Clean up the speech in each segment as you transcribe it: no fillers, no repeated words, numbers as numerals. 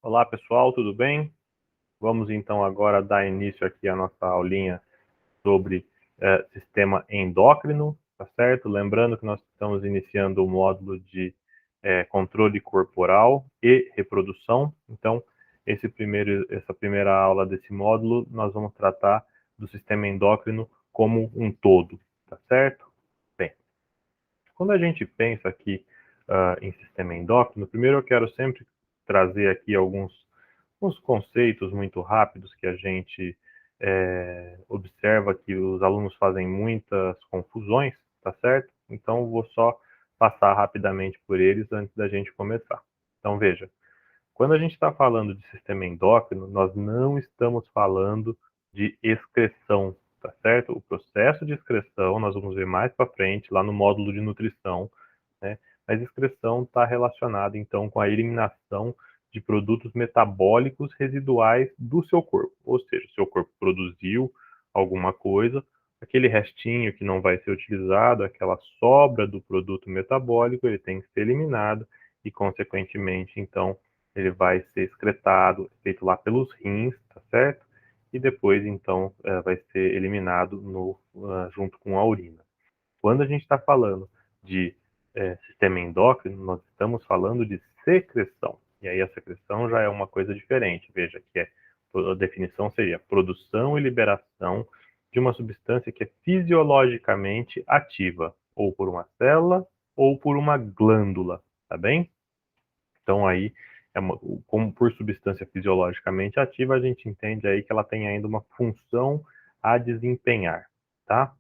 Olá pessoal, tudo bem? Vamos então agora dar início aqui à nossa aulinha sobre sistema endócrino, tá certo? Lembrando que nós estamos iniciando o módulo de controle corporal e reprodução. Então, essa primeira aula desse módulo, nós vamos tratar do sistema endócrino como um todo, tá certo? Bem, quando a gente pensa aqui em sistema endócrino, primeiro eu quero sempre trazer aqui uns conceitos muito rápidos que a gente observa que os alunos fazem muitas confusões, tá certo? Então, vou só passar rapidamente por eles antes da gente começar. Então, veja, quando a gente está falando de sistema endócrino, nós não estamos falando de excreção, tá certo? O processo de excreção, nós vamos ver mais para frente, lá no módulo de nutrição, né? Mas excreção está relacionada, então, com a eliminação de produtos metabólicos residuais do seu corpo. Ou seja, o seu corpo produziu alguma coisa, aquele restinho que não vai ser utilizado, aquela sobra do produto metabólico, ele tem que ser eliminado e, consequentemente, então, ele vai ser excretado, feito lá pelos rins, tá certo? E depois, então, vai ser eliminado junto com a urina. Quando a gente está falando de sistema endócrino, nós estamos falando de secreção. E aí a secreção já é uma coisa diferente. Veja que a definição seria produção e liberação de uma substância que é fisiologicamente ativa, ou por uma célula ou por uma glândula, tá bem? Então aí, como por substância fisiologicamente ativa, a gente entende aí que ela tem ainda uma função a desempenhar, tá?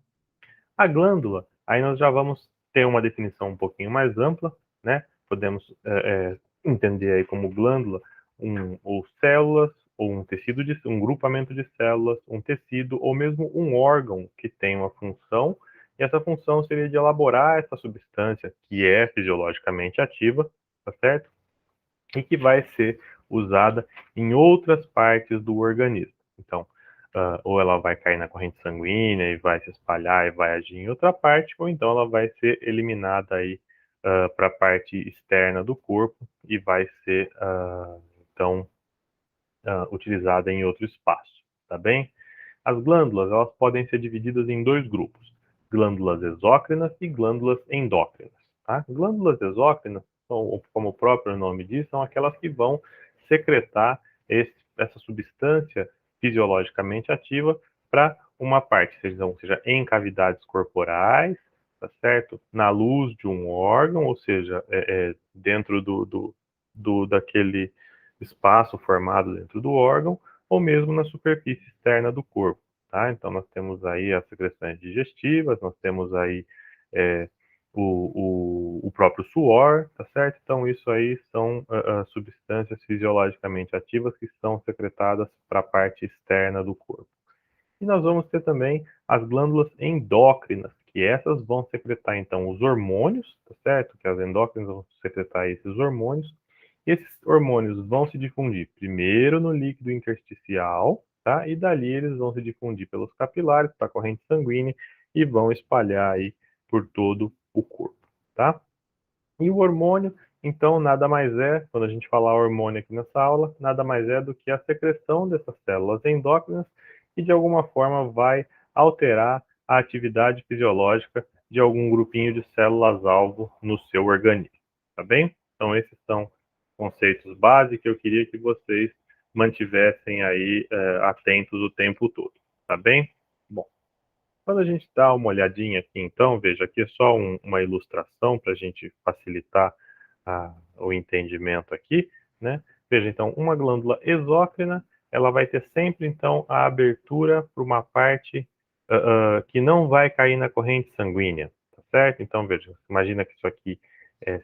A glândula, aí nós já vamos ter uma definição um pouquinho mais ampla, né? Podemos entender aí como glândula ou células, ou um grupamento de células, um tecido, ou mesmo um órgão que tem uma função, e essa função seria de elaborar essa substância que é fisiologicamente ativa, tá certo? E que vai ser usada em outras partes do organismo. Então, ou ela vai cair na corrente sanguínea e vai se espalhar e vai agir em outra parte, ou então ela vai ser eliminada aí para a parte externa do corpo e vai ser então utilizada em outro espaço, tá bem? As glândulas, elas podem ser divididas em dois grupos: glândulas exócrinas e glândulas endócrinas. Tá? Glândulas exócrinas, como o próprio nome diz, são aquelas que vão secretar essa substância fisiologicamente ativa para uma parte, seja em cavidades corporais, tá certo? Na luz de um órgão, ou seja, dentro daquele espaço formado dentro do órgão, ou mesmo na superfície externa do corpo. Tá? Então, nós temos aí as secreções digestivas, nós temos aí o próprio suor, tá certo? Então, isso aí são substâncias fisiologicamente ativas que são secretadas para a parte externa do corpo. E nós vamos ter também as glândulas endócrinas, que essas vão secretar, então, os hormônios, tá certo? Que as endócrinas vão secretar esses hormônios. E esses hormônios vão se difundir primeiro no líquido intersticial, tá? E dali eles vão se difundir pelos capilares, para a corrente sanguínea, e vão espalhar aí por todo o corpo, tá? E o hormônio, então, nada mais é, quando a gente falar hormônio aqui nessa aula, nada mais é do que a secreção dessas células endócrinas que, de alguma forma, vai alterar a atividade fisiológica de algum grupinho de células-alvo no seu organismo, tá bem? Então, esses são conceitos básicos que eu queria que vocês mantivessem aí atentos o tempo todo, tá bem? Bom, quando a gente dá uma olhadinha aqui, então, veja, aqui é só uma ilustração para a gente facilitar o entendimento aqui, né? Veja, então, uma glândula exócrina, ela vai ter sempre, então, a abertura para uma parte que não vai cair na corrente sanguínea, tá certo? Então, veja, imagina que isso aqui,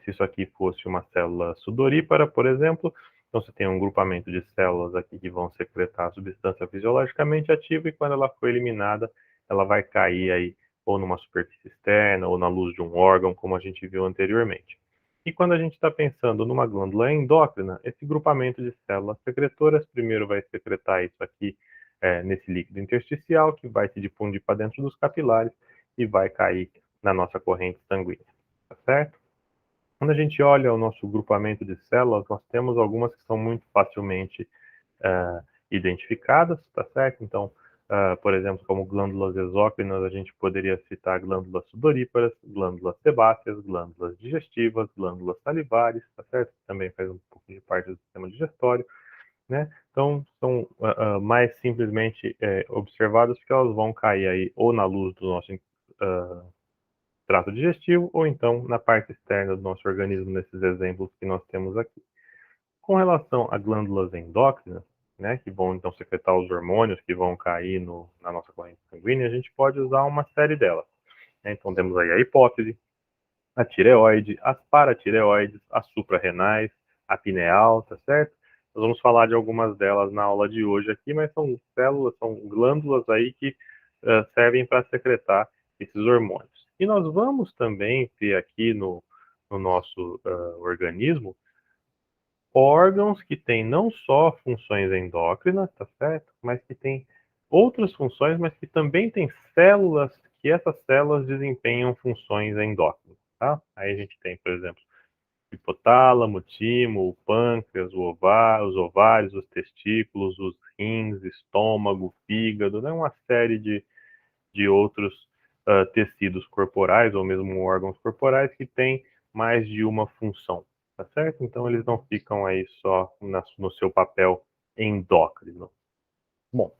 se isso aqui fosse uma célula sudorípara, por exemplo, então você tem um grupamento de células aqui que vão secretar a substância fisiologicamente ativa e quando ela for eliminada, ela vai cair aí ou numa superfície externa ou na luz de um órgão, como a gente viu anteriormente. E quando a gente está pensando numa glândula endócrina, esse grupamento de células secretoras primeiro vai secretar isso aqui nesse líquido intersticial, que vai se difundir para dentro dos capilares e vai cair na nossa corrente sanguínea, tá certo? Quando a gente olha o nosso grupamento de células, nós temos algumas que são muito facilmente identificadas, tá certo? Então, por exemplo, como glândulas exócrinas, a gente poderia citar glândulas sudoríparas, glândulas sebáceas, glândulas digestivas, glândulas salivares, tá certo? Também faz um pouco de parte do sistema digestório, né? Então, são mais simplesmente observadas porque elas vão cair aí ou na luz do nosso trato digestivo ou então na parte externa do nosso organismo, nesses exemplos que nós temos aqui. Com relação a glândulas endócrinas, né, que vão então secretar os hormônios que vão cair na nossa corrente sanguínea, a gente pode usar uma série delas, né? Então temos aí a hipófise, a tireoide, as paratireoides, as suprarrenais, a pineal, tá certo? Nós vamos falar de algumas delas na aula de hoje aqui, mas são células, são glândulas aí que servem para secretar esses hormônios. E nós vamos também ter aqui no nosso organismo órgãos que têm não só funções endócrinas, tá certo? Mas que têm outras funções, mas que também têm células, que essas células desempenham funções endócrinas, tá? Aí a gente tem, por exemplo, o hipotálamo, o timo, o pâncreas, os ovários, os testículos, os rins, estômago, fígado, né? Uma série de outros tecidos corporais ou mesmo órgãos corporais que têm mais de uma função, tá certo? Então eles não ficam aí só no seu papel endócrino. Bom,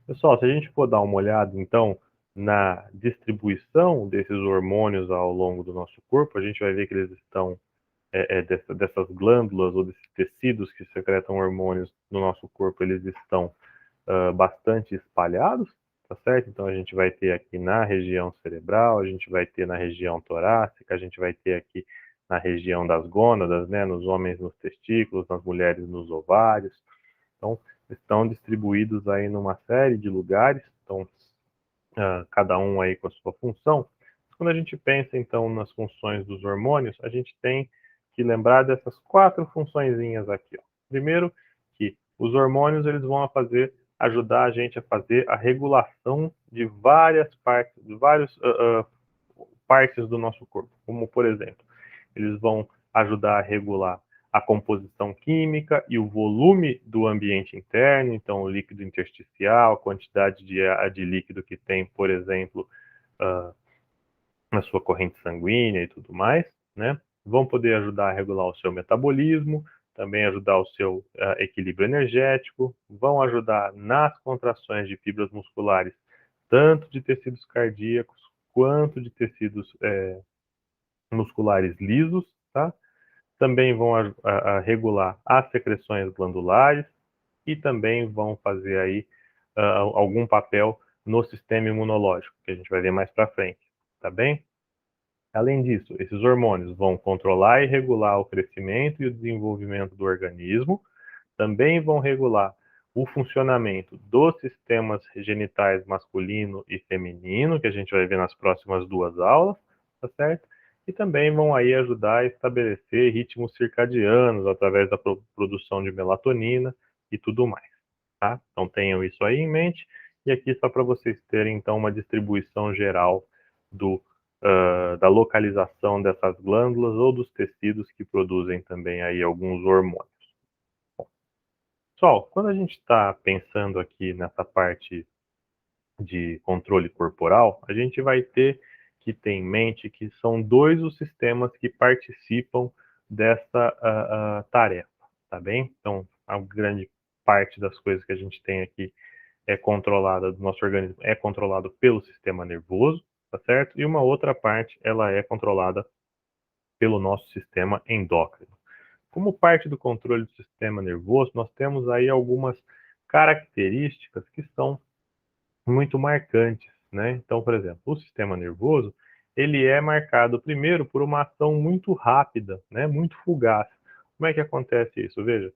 pessoal, se a gente for dar uma olhada então na distribuição desses hormônios ao longo do nosso corpo, a gente vai ver que eles estão dessas glândulas ou desses tecidos que secretam hormônios no nosso corpo, eles estão bastante espalhados, tá certo? Então a gente vai ter aqui na região cerebral, a gente vai ter na região torácica, a gente vai ter aqui na região das gônadas, né? Nos homens nos testículos, nas mulheres nos ovários. Então estão distribuídos aí numa série de lugares, então cada um aí com a sua função. Quando a gente pensa então nas funções dos hormônios, a gente tem que lembrar dessas 4 funçõezinhas aqui, ó. Primeiro, que os hormônios eles vão ajudar a gente a fazer a regulação de várias partes, de várias partes do nosso corpo, como por exemplo, eles vão ajudar a regular a composição química e o volume do ambiente interno, então o líquido intersticial, a quantidade de líquido que tem, por exemplo, na sua corrente sanguínea e tudo mais, né? Vão poder ajudar a regular o seu metabolismo, também ajudar o seu equilíbrio energético, vão ajudar nas contrações de fibras musculares, tanto de tecidos cardíacos quanto de tecidos musculares lisos, tá? Também vão regular as secreções glandulares e também vão fazer aí algum papel no sistema imunológico, que a gente vai ver mais para frente, tá bem? Além disso, esses hormônios vão controlar e regular o crescimento e o desenvolvimento do organismo, também vão regular o funcionamento dos sistemas genitais masculino e feminino, que a gente vai ver nas próximas 2 aulas, tá certo? E também vão aí ajudar a estabelecer ritmos circadianos através da produção de melatonina e tudo mais, tá? Então tenham isso aí em mente. E aqui só para vocês terem então uma distribuição geral da localização dessas glândulas ou dos tecidos que produzem também aí alguns hormônios. Bom, pessoal, quando a gente está pensando aqui nessa parte de controle corporal, a gente vai ter que ter em mente que são 2 os sistemas que participam dessa tarefa, tá bem? Então, a grande parte das coisas que a gente tem aqui é controlada do nosso organismo, é controlado pelo sistema nervoso, tá certo? E uma outra parte, ela é controlada pelo nosso sistema endócrino. Como parte do controle do sistema nervoso, nós temos aí algumas características que são muito marcantes, né? Então, por exemplo, o sistema nervoso, ele é marcado primeiro por uma ação muito rápida, né? Muito fugaz. Como é que acontece isso? Veja,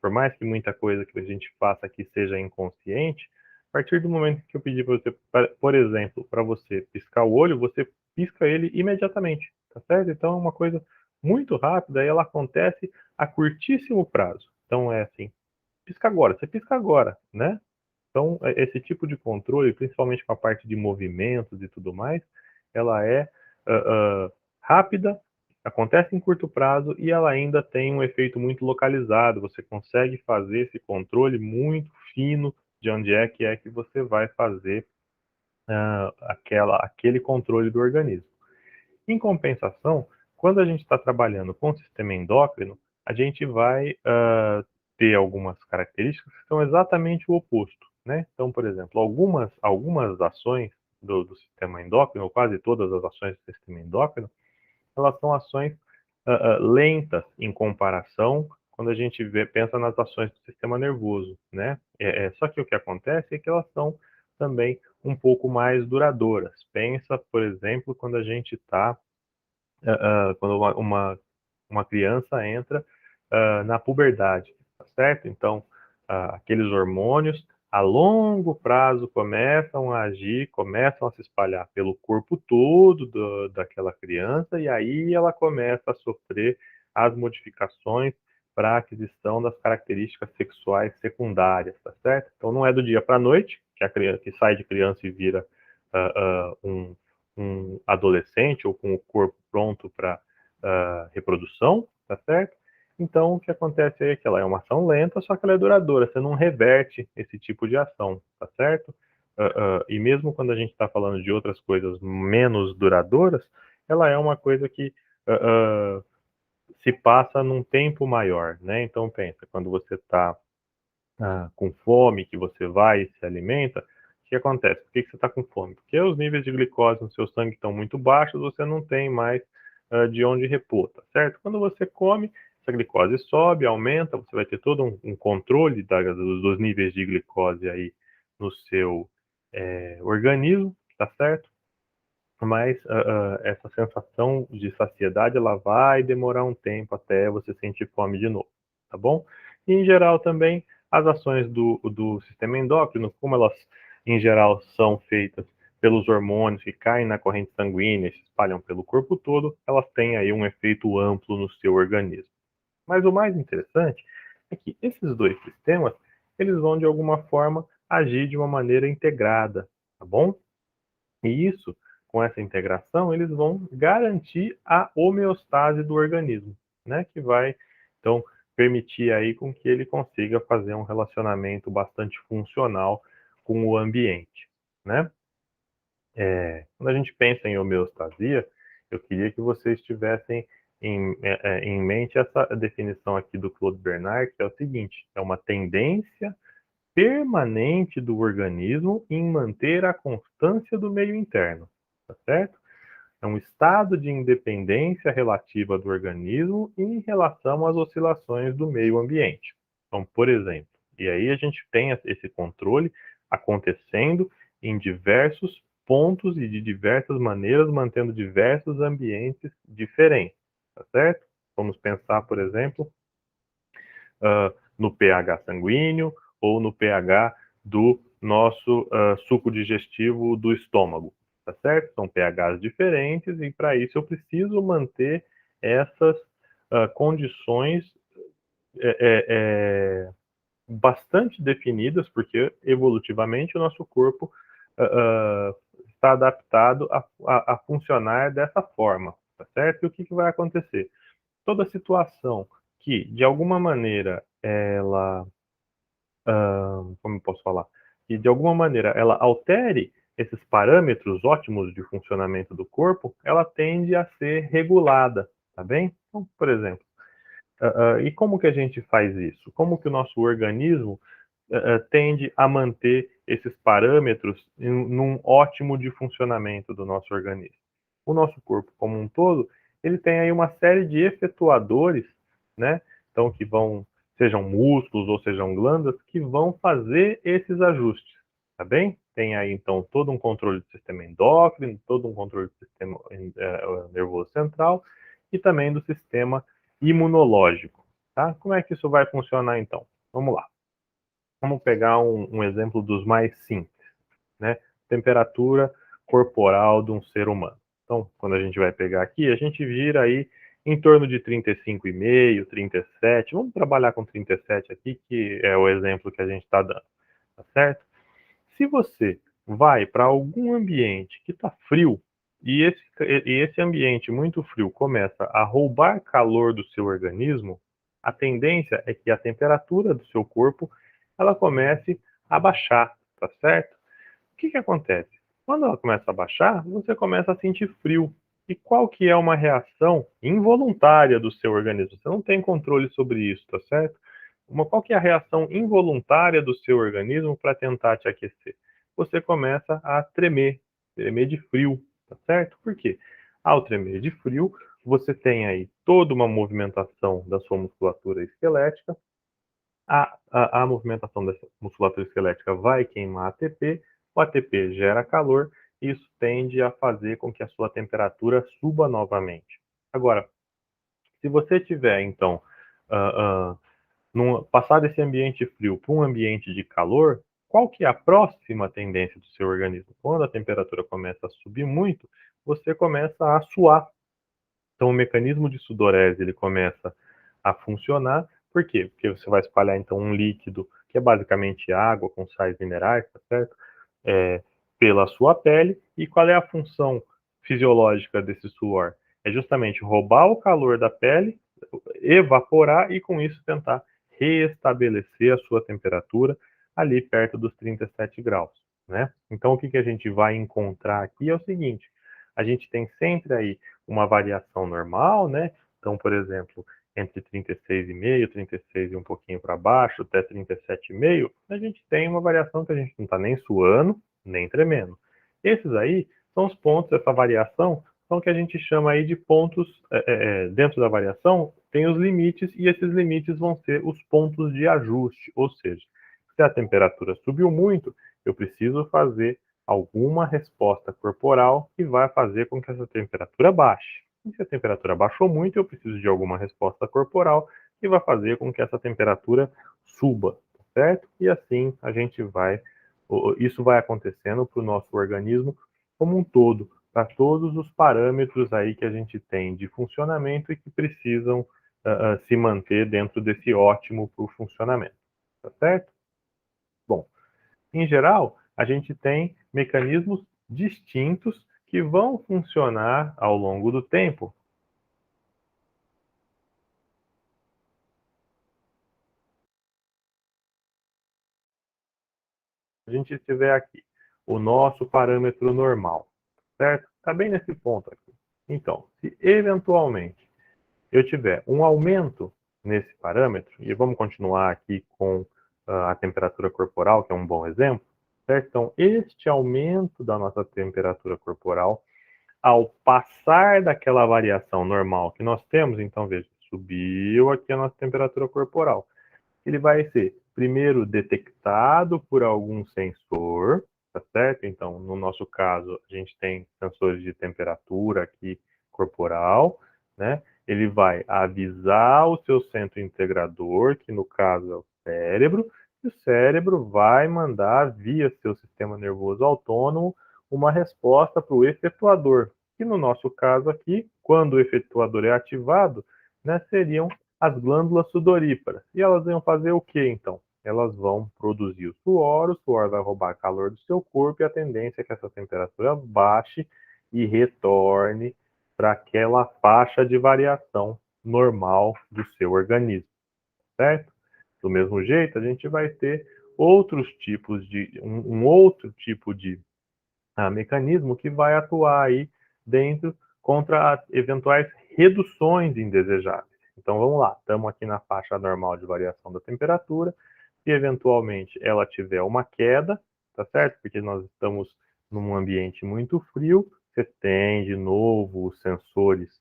por mais que muita coisa que a gente faça aqui seja inconsciente, a partir do momento que eu pedir para você, por exemplo, para você piscar o olho, você pisca ele imediatamente, tá certo? Então é uma coisa muito rápida e ela acontece a curtíssimo prazo. Então é assim, pisca agora, você pisca agora, né? Então, esse tipo de controle, principalmente com a parte de movimentos e tudo mais, ela é rápida, acontece em curto prazo e ela ainda tem um efeito muito localizado. Você consegue fazer esse controle muito fino de onde é que você vai fazer aquele controle do organismo. Em compensação, quando a gente está trabalhando com o sistema endócrino, a gente vai ter algumas características que são exatamente o oposto, né? Então, por exemplo, algumas ações do sistema endócrino, ou quase todas as ações do sistema endócrino, elas são ações lentas em comparação quando a gente pensa nas ações do sistema nervoso, né? Só que o que acontece é que elas são também um pouco mais duradouras. Pensa, por exemplo, quando a gente está quando uma criança entra na puberdade, tá certo? Então, aqueles hormônios a longo prazo começam a agir, começam a se espalhar pelo corpo todo daquela criança e aí ela começa a sofrer as modificações para a aquisição das características sexuais secundárias, tá certo? Então não é do dia para a noite que a criança que sai de criança e vira um adolescente ou com o corpo pronto para reprodução, tá certo? Então, o que acontece é que ela é uma ação lenta, só que ela é duradoura. Você não reverte esse tipo de ação, tá certo? E mesmo quando a gente está falando de outras coisas menos duradouras, ela é uma coisa que se passa num tempo maior, né? Então, pensa, quando você está com fome, que você vai e se alimenta, o que acontece? Por que você está com fome? Porque os níveis de glicose no seu sangue estão muito baixos, você não tem mais de onde repor, tá certo? Quando você come, essa glicose sobe, aumenta, você vai ter todo um controle dos níveis de glicose aí no seu organismo, tá certo? Mas essa sensação de saciedade ela vai demorar um tempo até você sentir fome de novo, tá bom? E, em geral também as ações do sistema endócrino, como elas em geral são feitas pelos hormônios que caem na corrente sanguínea e se espalham pelo corpo todo, elas têm aí um efeito amplo no seu organismo. Mas o mais interessante é que esses dois sistemas, eles vão de alguma forma agir de uma maneira integrada, tá bom? E isso, com essa integração, eles vão garantir a homeostase do organismo, né? Que vai, então, permitir aí com que ele consiga fazer um relacionamento bastante funcional com o ambiente, né? Quando a gente pensa em homeostasia, eu queria que vocês tivessem em mente essa definição aqui do Claude Bernard, que é o seguinte: é uma tendência permanente do organismo em manter a constância do meio interno, tá certo? É um estado de independência relativa do organismo em relação às oscilações do meio ambiente. Então, por exemplo, e aí a gente tem esse controle acontecendo em diversos pontos e de diversas maneiras, mantendo diversos ambientes diferentes, tá certo? Vamos pensar, por exemplo, no pH sanguíneo ou no pH do nosso suco digestivo do estômago, tá certo? São pHs diferentes e para isso eu preciso manter essas condições bastante definidas, porque evolutivamente o nosso corpo está adaptado a funcionar dessa forma, tá certo? E o que vai acontecer? Toda situação que, de alguma maneira, ela como eu posso falar, que de alguma maneira ela altere esses parâmetros ótimos de funcionamento do corpo, ela tende a ser regulada, tá bem? Então, por exemplo, e como que a gente faz isso? Como que o nosso organismo tende a manter esses parâmetros num ótimo de funcionamento do nosso organismo? O nosso corpo como um todo, ele tem aí uma série de efetuadores, né? Então, que vão, sejam músculos ou sejam glândulas, que vão fazer esses ajustes, tá bem? Tem aí, então, todo um controle do sistema endócrino, todo um controle do sistema nervoso central e também do sistema imunológico, tá? Como é que isso vai funcionar, então? Vamos lá. Vamos pegar um exemplo dos mais simples, né? Temperatura corporal de um ser humano. Então, quando a gente vai pegar aqui, a gente vira aí em torno de 35,5, 37. Vamos trabalhar com 37 aqui, que é o exemplo que a gente está dando, tá certo? Se você vai para algum ambiente que está frio, e esse ambiente muito frio começa a roubar calor do seu organismo, a tendência é que a temperatura do seu corpo ela comece a baixar, tá certo? O que acontece? Quando ela começa a baixar, você começa a sentir frio. E qual que é uma reação involuntária do seu organismo? Você não tem controle sobre isso, tá certo? Qual que é a reação involuntária do seu organismo para tentar te aquecer? Você começa a tremer, tremer de frio, tá certo? Por quê? Ao tremer de frio, você tem aí toda uma movimentação da sua musculatura esquelética, a movimentação dessa musculatura esquelética vai queimar ATP, o ATP gera calor, e isso tende a fazer com que a sua temperatura suba novamente. Agora, se você tiver, então, passar desse ambiente frio para um ambiente de calor, qual que é a próxima tendência do seu organismo? Quando a temperatura começa a subir muito, você começa a suar. Então, o mecanismo de sudorese ele começa a funcionar. Por quê? Porque você vai espalhar, então, um líquido, que é basicamente água com sais minerais, tá certo? Pela sua pele. E qual é a função fisiológica desse suor? É justamente roubar o calor da pele, evaporar e, com isso, tentar reestabelecer a sua temperatura ali perto dos 37 graus, né? Então, o que a gente vai encontrar aqui é o seguinte: a gente tem sempre aí uma variação normal, né? Então, por exemplo, entre 36,5, 36 e um pouquinho para baixo, até 37,5, a gente tem uma variação que a gente não está nem suando, nem tremendo. Esses aí são os pontos, essa variação, são o que a gente chama aí de pontos, dentro da variação, tem os limites, e esses limites vão ser os pontos de ajuste, ou seja, se a temperatura subiu muito, eu preciso fazer alguma resposta corporal que vai fazer com que essa temperatura baixe. E se a temperatura baixou muito, eu preciso de alguma resposta corporal que vai fazer com que essa temperatura suba, certo? E assim a gente vai, isso vai acontecendo para o nosso organismo como um todo, para todos os parâmetros aí que a gente tem de funcionamento e que precisam se manter dentro desse ótimo para o funcionamento, tá certo? Bom, em geral, a gente tem mecanismos distintos que vão funcionar ao longo do tempo. A gente tiver aqui o nosso parâmetro normal, certo? Está bem nesse ponto aqui. Então, se eventualmente eu tiver um aumento nesse parâmetro, e vamos continuar aqui com a temperatura corporal, que é um bom exemplo, certo? Então, este aumento da nossa temperatura corporal, ao passar daquela variação normal que nós temos, então veja, subiu aqui a nossa temperatura corporal. Ele vai ser primeiro detectado por algum sensor, tá certo? Então, no nosso caso, a gente tem sensores de temperatura aqui corporal, né? Ele vai avisar o seu centro integrador, que no caso é o cérebro, e o cérebro vai mandar via seu sistema nervoso autônomo uma resposta para o efetuador, que no nosso caso aqui, quando o efetuador é ativado, né, seriam as glândulas sudoríparas. E elas vão fazer o que então? Elas vão produzir o suor vai roubar calor do seu corpo, e a tendência é que essa temperatura baixe e retorne para aquela faixa de variação normal do seu organismo, certo? Do mesmo jeito, a gente vai ter outros tipos de um outro tipo de mecanismo que vai atuar aí dentro contra eventuais reduções indesejáveis. Então vamos lá, estamos aqui na faixa normal de variação da temperatura. Se eventualmente ela tiver uma queda, tá certo? Porque nós estamos num ambiente muito frio, você tem de novo os sensores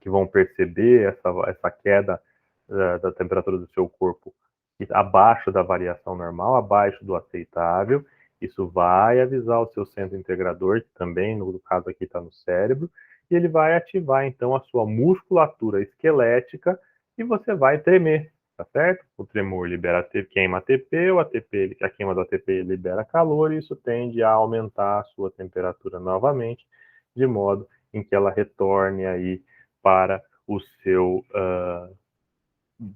que vão perceber essa queda da temperatura do seu corpo abaixo da variação normal, abaixo do aceitável. Isso vai avisar o seu centro integrador, que também, no caso aqui, está no cérebro, e ele vai ativar, então, a sua musculatura esquelética e você vai tremer, tá certo? O tremor libera queima ATP, a queima do ATP libera calor, e isso tende a aumentar a sua temperatura novamente, de modo em que ela retorne aí para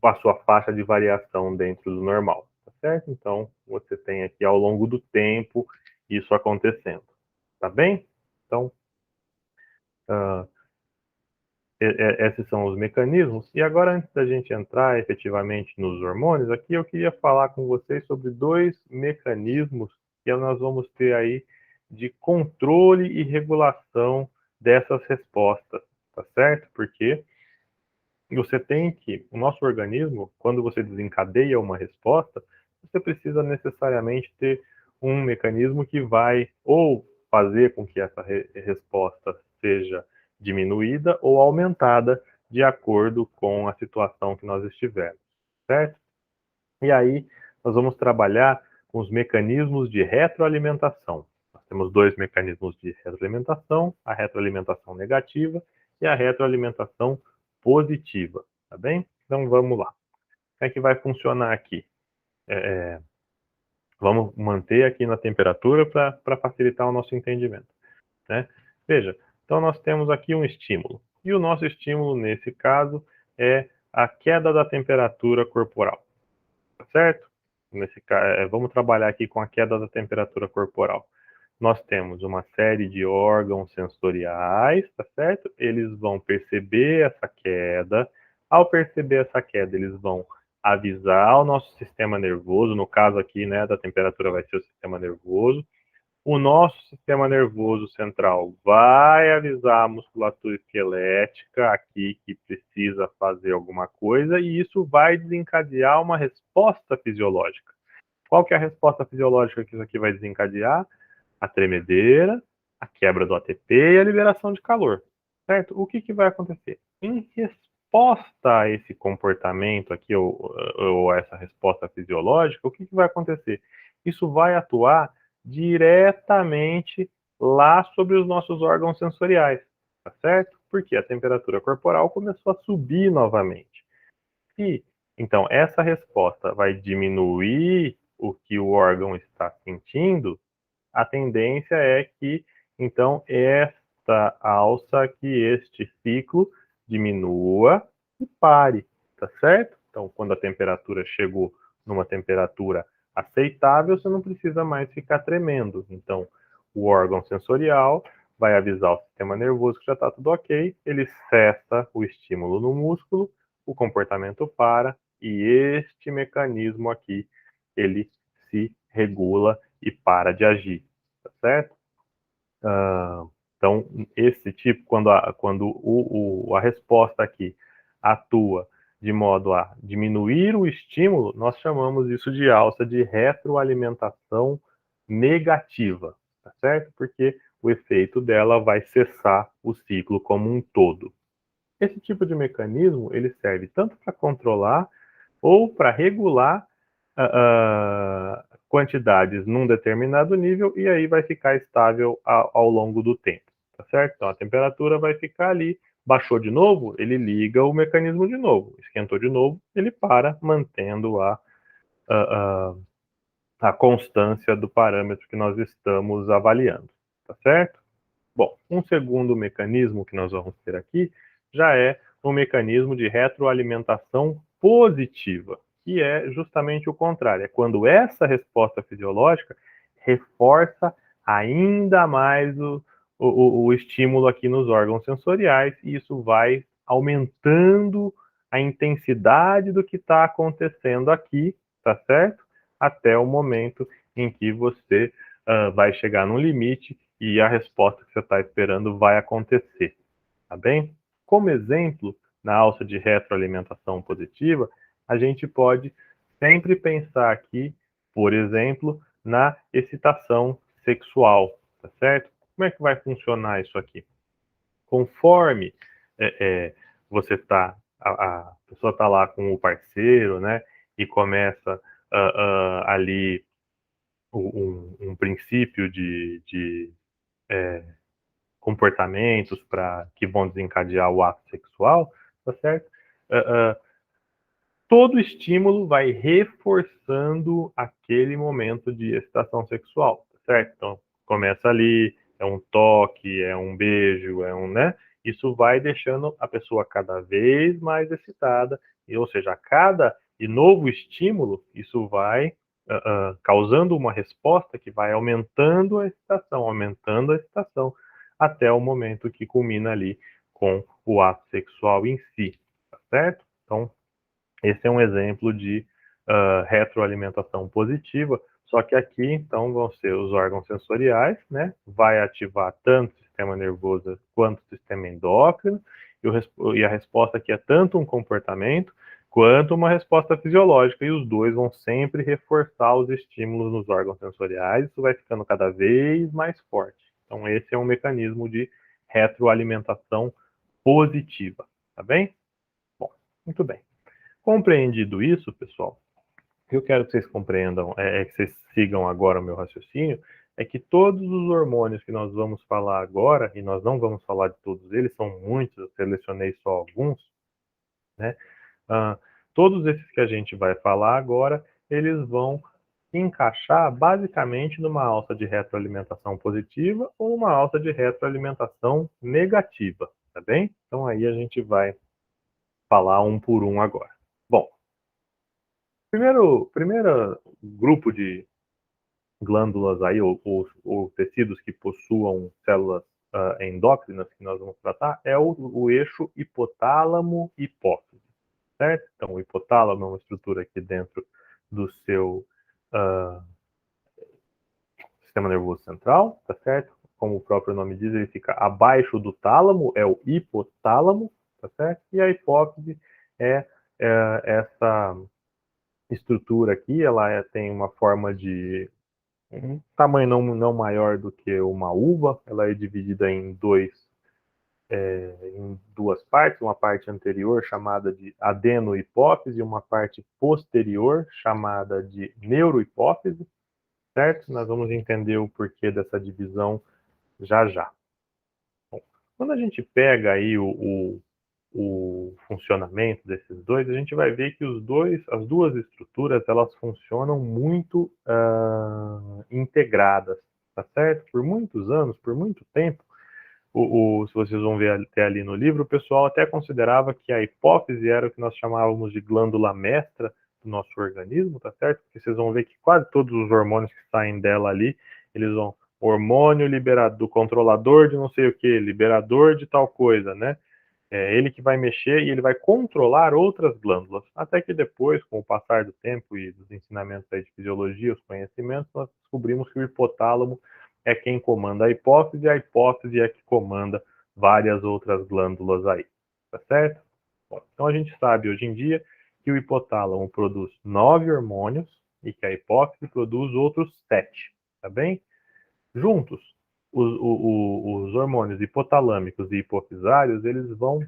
a sua faixa de variação dentro do normal, tá certo? Então, você tem aqui ao longo do tempo isso acontecendo, tá bem? Então, esses são os mecanismos. E agora, antes da gente entrar efetivamente nos hormônios, aqui eu queria falar com vocês sobre dois mecanismos que nós vamos ter aí de controle e regulação dessas respostas, tá certo? Porque você tem que, o nosso organismo, quando você desencadeia uma resposta, você precisa necessariamente ter um mecanismo que vai ou fazer com que essa resposta seja diminuída ou aumentada de acordo com a situação que nós estivermos, certo? E aí nós vamos trabalhar com os mecanismos de retroalimentação. Nós temos dois mecanismos de retroalimentação, a retroalimentação negativa e a retroalimentação positiva, tá bem? Então vamos lá. Como é que vai funcionar aqui? Vamos manter aqui na temperatura para facilitar o nosso entendimento, né? Veja, então nós temos aqui um estímulo. E o nosso estímulo, nesse caso, é a queda da temperatura corporal, tá certo? Vamos trabalhar aqui com a queda da temperatura corporal. Nós temos uma série de órgãos sensoriais, tá certo? Eles vão perceber essa queda. Ao perceber essa queda, eles vão avisar o nosso sistema nervoso, no caso aqui, né, da temperatura vai ser o sistema nervoso. O nosso sistema nervoso central vai avisar a musculatura esquelética aqui que precisa fazer alguma coisa e isso vai desencadear uma resposta fisiológica. Qual que é a resposta fisiológica que isso aqui vai desencadear? A tremedeira, a quebra do ATP e a liberação de calor, certo? O que, que vai acontecer? Em resposta a esse comportamento aqui, ou a essa resposta fisiológica, o que, que vai acontecer? Isso vai atuar diretamente lá sobre os nossos órgãos sensoriais, tá certo? Porque a temperatura corporal começou a subir novamente. E, então, essa resposta vai diminuir o que o órgão está sentindo, a tendência é que, então, esta alça, que este ciclo diminua e pare, tá certo? Então, quando a temperatura chegou numa temperatura aceitável, você não precisa mais ficar tremendo. Então, o órgão sensorial vai avisar o sistema nervoso que já está tudo ok, ele cessa o estímulo no músculo, o comportamento para, e este mecanismo aqui, ele se regula e para de agir, tá certo? Então, esse tipo, quando a resposta aqui atua de modo a diminuir o estímulo, nós chamamos isso de alça de retroalimentação negativa, tá certo? Porque o efeito dela vai cessar o ciclo como um todo. Esse tipo de mecanismo, ele serve tanto para controlar ou para regular quantidades num determinado nível e aí vai ficar estável ao longo do tempo, tá certo? Então a temperatura vai ficar ali, baixou de novo, ele liga o mecanismo de novo, esquentou de novo, ele para, mantendo a constância do parâmetro que nós estamos avaliando, tá certo? Bom, um segundo mecanismo que nós vamos ter aqui já é um mecanismo de retroalimentação positiva, que é justamente o contrário, é quando essa resposta fisiológica reforça ainda mais o estímulo aqui nos órgãos sensoriais, e isso vai aumentando a intensidade do que está acontecendo aqui, tá certo? Até o momento em que você vai chegar num limite e a resposta que você está esperando vai acontecer, tá bem? Como exemplo, na alça de retroalimentação positiva, a gente pode sempre pensar aqui, por exemplo, na excitação sexual, tá certo? Como é que vai funcionar isso aqui? Conforme você está, a pessoa está lá com o parceiro, né, e começa ali um princípio de comportamentos que vão desencadear o ato sexual, tá certo? Todo estímulo vai reforçando aquele momento de excitação sexual, tá certo? Então, começa ali, é um toque, é um beijo, né? Isso vai deixando a pessoa cada vez mais excitada, ou seja, a cada novo estímulo, isso vai causando uma resposta que vai aumentando a excitação, aumentando a excitação, até o momento que culmina ali com o ato sexual em si, tá certo? Então, esse é um exemplo de retroalimentação positiva, só que aqui, então, vão ser os órgãos sensoriais, né? Vai ativar tanto o sistema nervoso quanto o sistema endócrino, e a resposta aqui é tanto um comportamento quanto uma resposta fisiológica, e os dois vão sempre reforçar os estímulos nos órgãos sensoriais, isso vai ficando cada vez mais forte. Então, esse é um mecanismo de retroalimentação positiva, tá bem? Bom, muito bem. Compreendido isso, pessoal, o que eu quero que vocês compreendam, que vocês sigam agora o meu raciocínio, é que todos os hormônios que nós vamos falar agora, e nós não vamos falar de todos eles, são muitos, eu selecionei só alguns, né? Ah, todos esses que a gente vai falar agora, eles vão se encaixar basicamente numa alça de retroalimentação positiva ou uma alça de retroalimentação negativa, tá bem? Então aí a gente vai falar um por um agora. Bom, primeiro grupo de glândulas aí, ou tecidos que possuam células endócrinas que nós vamos tratar, é o eixo hipotálamo-hipófise, certo? Então, o hipotálamo é uma estrutura aqui dentro do seu sistema nervoso central, tá certo? Como o próprio nome diz, ele fica abaixo do tálamo, é o hipotálamo, tá certo? E a hipófise é essa estrutura aqui, ela tem uma forma de um tamanho não maior do que uma uva, ela é dividida em duas partes, uma parte anterior chamada de adenohipófise e uma parte posterior chamada de neurohipófise, certo? Nós vamos entender o porquê dessa divisão já já. Bom, quando a gente pega aí o funcionamento desses dois, a gente vai ver que as duas estruturas, elas funcionam muito integradas, tá certo? Por muitos anos, por muito tempo, se vocês vão ver até ali no livro, o pessoal até considerava que a hipófise era o que nós chamávamos de glândula mestra do nosso organismo, tá certo? Porque vocês vão ver que quase todos os hormônios que saem dela ali, eles vão hormônio liberado, controlador de não sei o que, liberador de tal coisa, né? É ele que vai mexer e ele vai controlar outras glândulas. Até que depois, com o passar do tempo e dos ensinamentos aí de fisiologia, os conhecimentos, nós descobrimos que o hipotálamo é quem comanda a hipófise é que comanda várias outras glândulas aí. Tá certo? Bom, então a gente sabe hoje em dia que o hipotálamo produz 9 hormônios e que a hipófise produz outros 7. Tá bem? Juntos, os hormônios hipotalâmicos e hipofisários, eles vão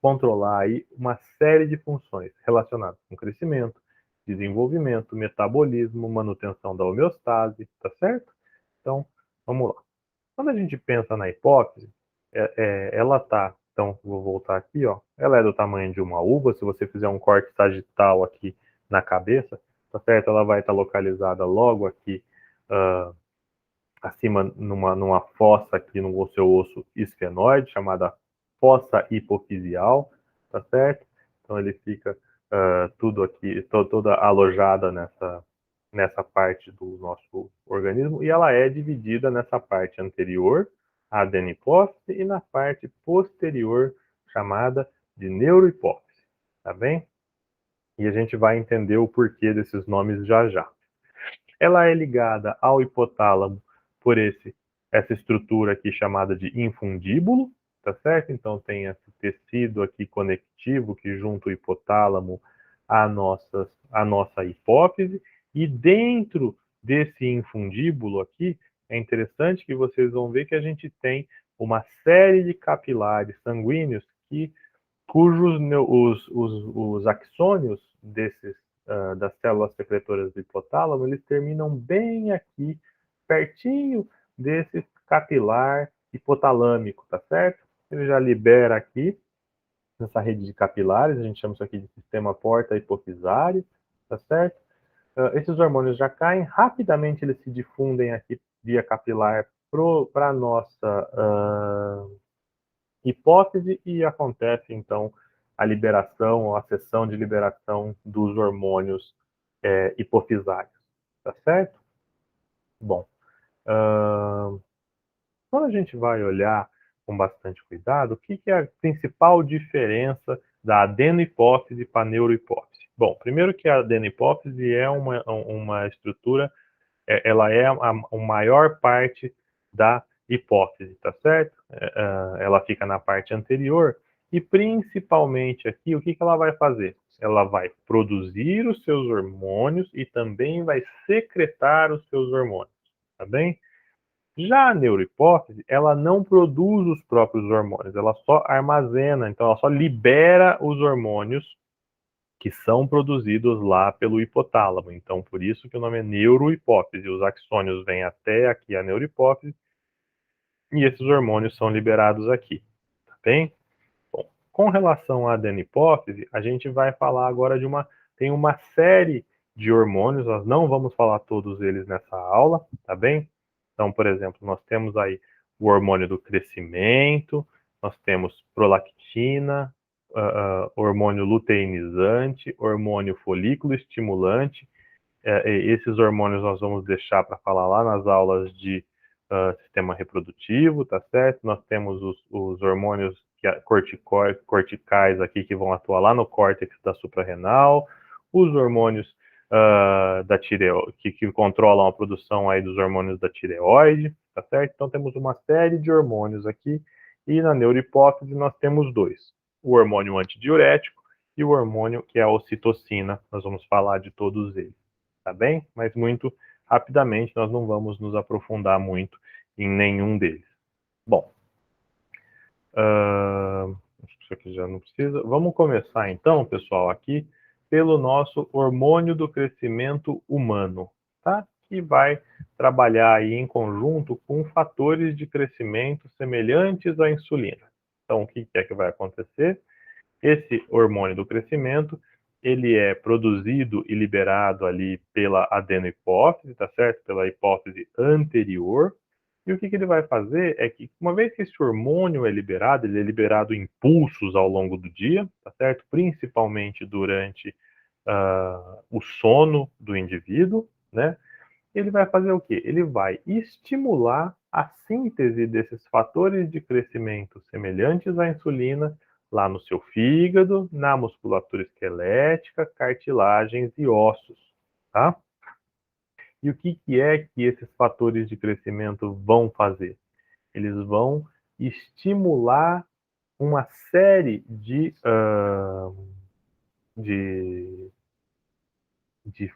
controlar aí uma série de funções relacionadas com crescimento, desenvolvimento, metabolismo, manutenção da homeostase, tá certo? Então, vamos lá. Quando a gente pensa na hipófise, ela tá, então vou voltar aqui, ó, ela é do tamanho de uma uva, se você fizer um corte sagital aqui na cabeça, tá certo? Ela vai estar localizada logo aqui acima numa fossa aqui no seu osso esfenoide, chamada fossa hipofisial, tá certo? Então ele fica tudo aqui, toda alojada nessa parte do nosso organismo, e ela é dividida nessa parte anterior, a adenihipófise, e na parte posterior, chamada de neurohipófise, tá bem? E a gente vai entender o porquê desses nomes já já. Ela é ligada ao hipotálamo por essa estrutura aqui chamada de infundíbulo, tá certo? Então tem esse tecido aqui conectivo que junta o hipotálamo à nossa hipófise, e dentro desse infundíbulo aqui, é interessante que vocês vão ver que a gente tem uma série de capilares sanguíneos cujos os axônios das células secretoras do hipotálamo, eles terminam bem aqui, pertinho desse capilar hipotalâmico, tá certo? Ele já libera aqui, nessa rede de capilares, a gente chama isso aqui de sistema porta-hipofisário, tá certo? Esses hormônios já caem, rapidamente eles se difundem aqui via capilar para a nossa hipófise, e acontece então a liberação, a cessão de liberação dos hormônios hipofisários, tá certo? Bom, Quando a gente vai olhar com bastante cuidado, o que é a principal diferença da adenohipófise para a neurohipófise? Bom, primeiro que a adenohipófise é uma estrutura, ela é a maior parte da hipófise, tá certo? Ela fica na parte anterior e principalmente aqui, o que ela vai fazer? Ela vai produzir os seus hormônios e também vai secretar os seus hormônios, tá bem? Já a neurohipófise, ela não produz os próprios hormônios, ela só armazena, então ela só libera os hormônios que são produzidos lá pelo hipotálamo. Então, por isso que o nome é neurohipófise. Os axônios vêm até aqui a neurohipófise e esses hormônios são liberados aqui, tá bem? Bom, com relação à adenipófise, a gente vai falar agora tem uma série de hormônios, nós não vamos falar todos eles nessa aula, tá bem? Então, por exemplo, nós temos aí o hormônio do crescimento, nós temos prolactina, hormônio luteinizante, hormônio folículo estimulante. Esses hormônios nós vamos deixar para falar lá nas aulas de sistema reprodutivo, tá certo? Nós temos os hormônios corticais aqui que vão atuar lá no córtex da suprarrenal, os hormônios da tireoide, que controlam a produção aí dos hormônios da tireoide, tá certo? Então temos uma série de hormônios aqui e na neurohipófise nós temos dois: o hormônio antidiurético e o hormônio que é a ocitocina. Nós vamos falar de todos eles, tá bem? Mas muito rapidamente, nós não vamos nos aprofundar muito em nenhum deles. Bom, isso aqui já não precisa. Vamos começar então, pessoal, aqui pelo nosso hormônio do crescimento humano, tá? Que vai trabalhar aí em conjunto com fatores de crescimento semelhantes à insulina. Então, o que é que vai acontecer? Esse hormônio do crescimento, ele é produzido e liberado ali pela adenohipófise, tá certo? Pela hipófise anterior. E o que ele vai fazer é que, uma vez que esse hormônio é liberado, ele é liberado em pulsos ao longo do dia, tá certo? Principalmente durante o sono do indivíduo, né? Ele vai fazer o quê? Ele vai estimular a síntese desses fatores de crescimento semelhantes à insulina lá no seu fígado, na musculatura esquelética, cartilagens e ossos, tá? E o que é que esses fatores de crescimento vão fazer? Eles vão estimular uma série de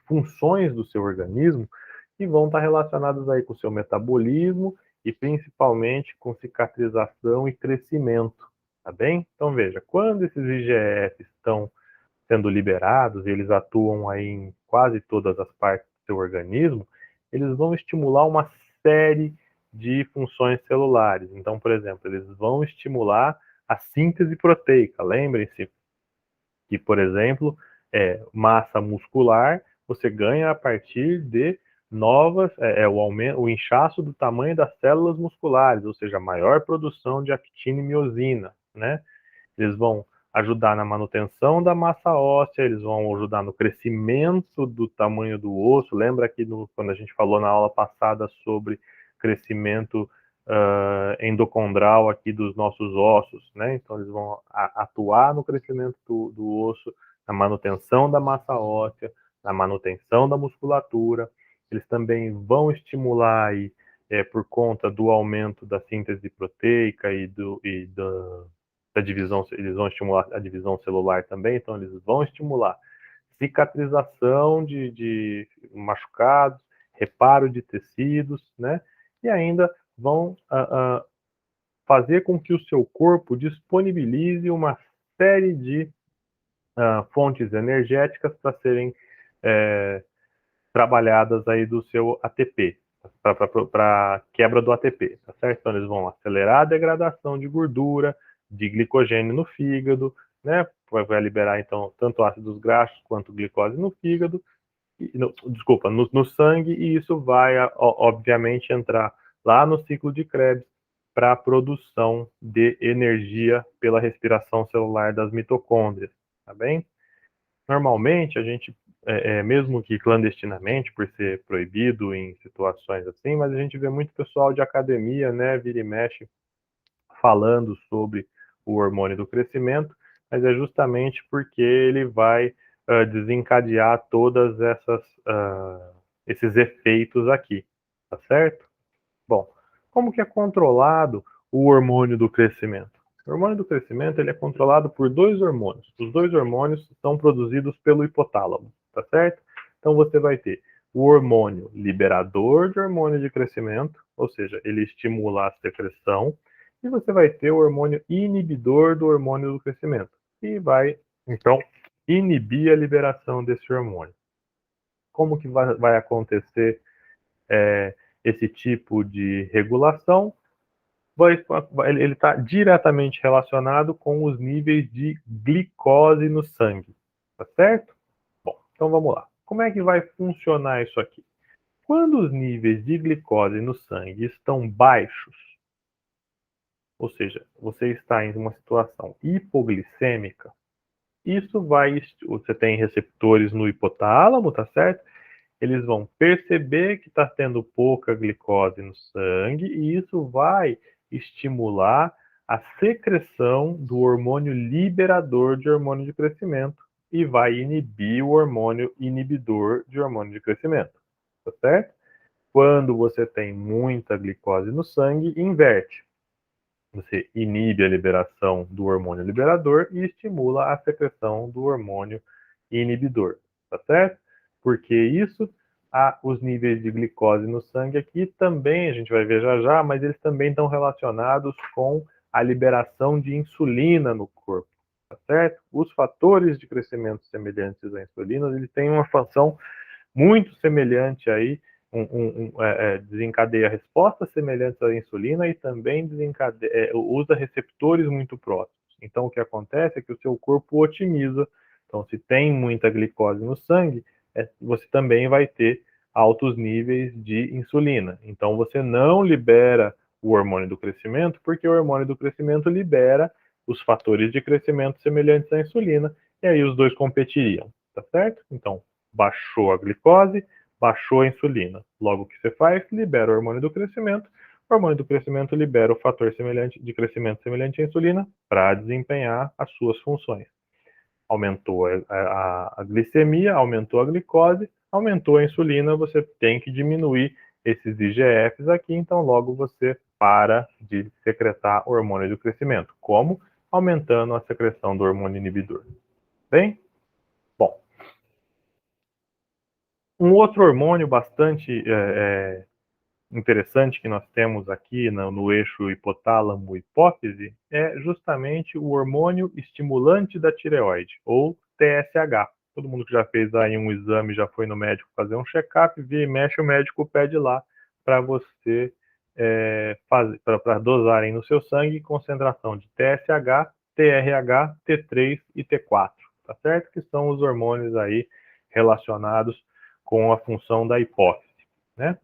funções do seu organismo que vão estar relacionadas aí com o seu metabolismo e principalmente com cicatrização e crescimento, tá bem? Então veja, quando esses IGFs estão sendo liberados, e eles atuam aí em quase todas as partes do seu organismo, eles vão estimular uma série de funções celulares. Então, por exemplo, eles vão estimular a síntese proteica. Lembrem-se que, por exemplo, massa muscular você ganha a partir de o inchaço do tamanho das células musculares, ou seja, maior produção de actina e miosina, né? Eles vão ajudar na manutenção da massa óssea, eles vão ajudar no crescimento do tamanho do osso. Lembra que quando a gente falou na aula passada sobre crescimento endocondral aqui dos nossos ossos, né? Então eles vão atuar no crescimento do osso, na manutenção da massa óssea, na manutenção da musculatura. Eles também vão estimular aí, por conta do aumento da síntese proteica da divisão, eles vão estimular a divisão celular também, então eles vão estimular cicatrização de machucados, reparo de tecidos, né? E ainda vão fazer com que o seu corpo disponibilize uma série de fontes energéticas para serem trabalhadas aí do seu ATP, para quebra do ATP, tá certo? Então eles vão acelerar a degradação de gordura, de glicogênio no fígado, né? Vai liberar então tanto ácidos graxos quanto glicose no fígado, no sangue, e isso vai obviamente entrar lá no ciclo de Krebs para a produção de energia pela respiração celular das mitocôndrias, tá bem? Normalmente a gente mesmo que clandestinamente, por ser proibido em situações assim, mas a gente vê muito pessoal de academia, né, vira e mexe, falando sobre o hormônio do crescimento, mas é justamente porque ele vai desencadear todas esses efeitos aqui, tá certo? Bom, como que é controlado o hormônio do crescimento? O hormônio do crescimento ele é controlado por dois hormônios. Os dois hormônios são produzidos pelo hipotálamo, tá certo? Então você vai ter o hormônio liberador de hormônio de crescimento, ou seja, ele estimula a secreção, e você vai ter o hormônio inibidor do hormônio do crescimento, e vai, então, inibir a liberação desse hormônio. Como que vai acontecer esse tipo de regulação? Ele está diretamente relacionado com os níveis de glicose no sangue, tá certo? Bom, então vamos lá. Como é que vai funcionar isso aqui? Quando os níveis de glicose no sangue estão baixos, ou seja, você está em uma situação hipoglicêmica, você tem receptores no hipotálamo, tá certo? Eles vão perceber que está tendo pouca glicose no sangue e isso vai estimular a secreção do hormônio liberador de hormônio de crescimento e vai inibir o hormônio inibidor de hormônio de crescimento, tá certo? Quando você tem muita glicose no sangue, inverte. Você inibe a liberação do hormônio liberador e estimula a secreção do hormônio inibidor, tá certo? Porque isso, os níveis de glicose no sangue aqui também, a gente vai ver já já, mas eles também estão relacionados com a liberação de insulina no corpo, tá certo? Os fatores de crescimento semelhantes à insulina, eles têm uma função muito semelhante aí, desencadeia respostas semelhantes à insulina e também usa receptores muito próximos. Então, o que acontece é que o seu corpo otimiza. Então, se tem muita glicose no sangue, você também vai ter altos níveis de insulina. Então, você não libera o hormônio do crescimento, porque o hormônio do crescimento libera os fatores de crescimento semelhantes à insulina, e aí os dois competiriam, tá certo? Então, baixou a glicose, baixou a insulina. Logo, o que você faz? Libera o hormônio do crescimento. O hormônio do crescimento libera o fator de crescimento semelhante à insulina para desempenhar as suas funções. Aumentou a glicemia, aumentou a glicose, aumentou a insulina, você tem que diminuir esses IGFs aqui, então logo você para de secretar o hormônio do crescimento. Como? Aumentando a secreção do hormônio inibidor. Bem? Bom, um outro hormônio bastante interessante que nós temos aqui no eixo hipotálamo-hipófise é justamente o hormônio estimulante da tireoide, ou TSH. Todo mundo que já fez aí um exame, já foi no médico fazer um check-up, vira e mexe, o médico pede lá para você para dosarem no seu sangue concentração de TSH, TRH, T3 e T4, tá certo? Que são os hormônios aí relacionados com a função da hipófise, né?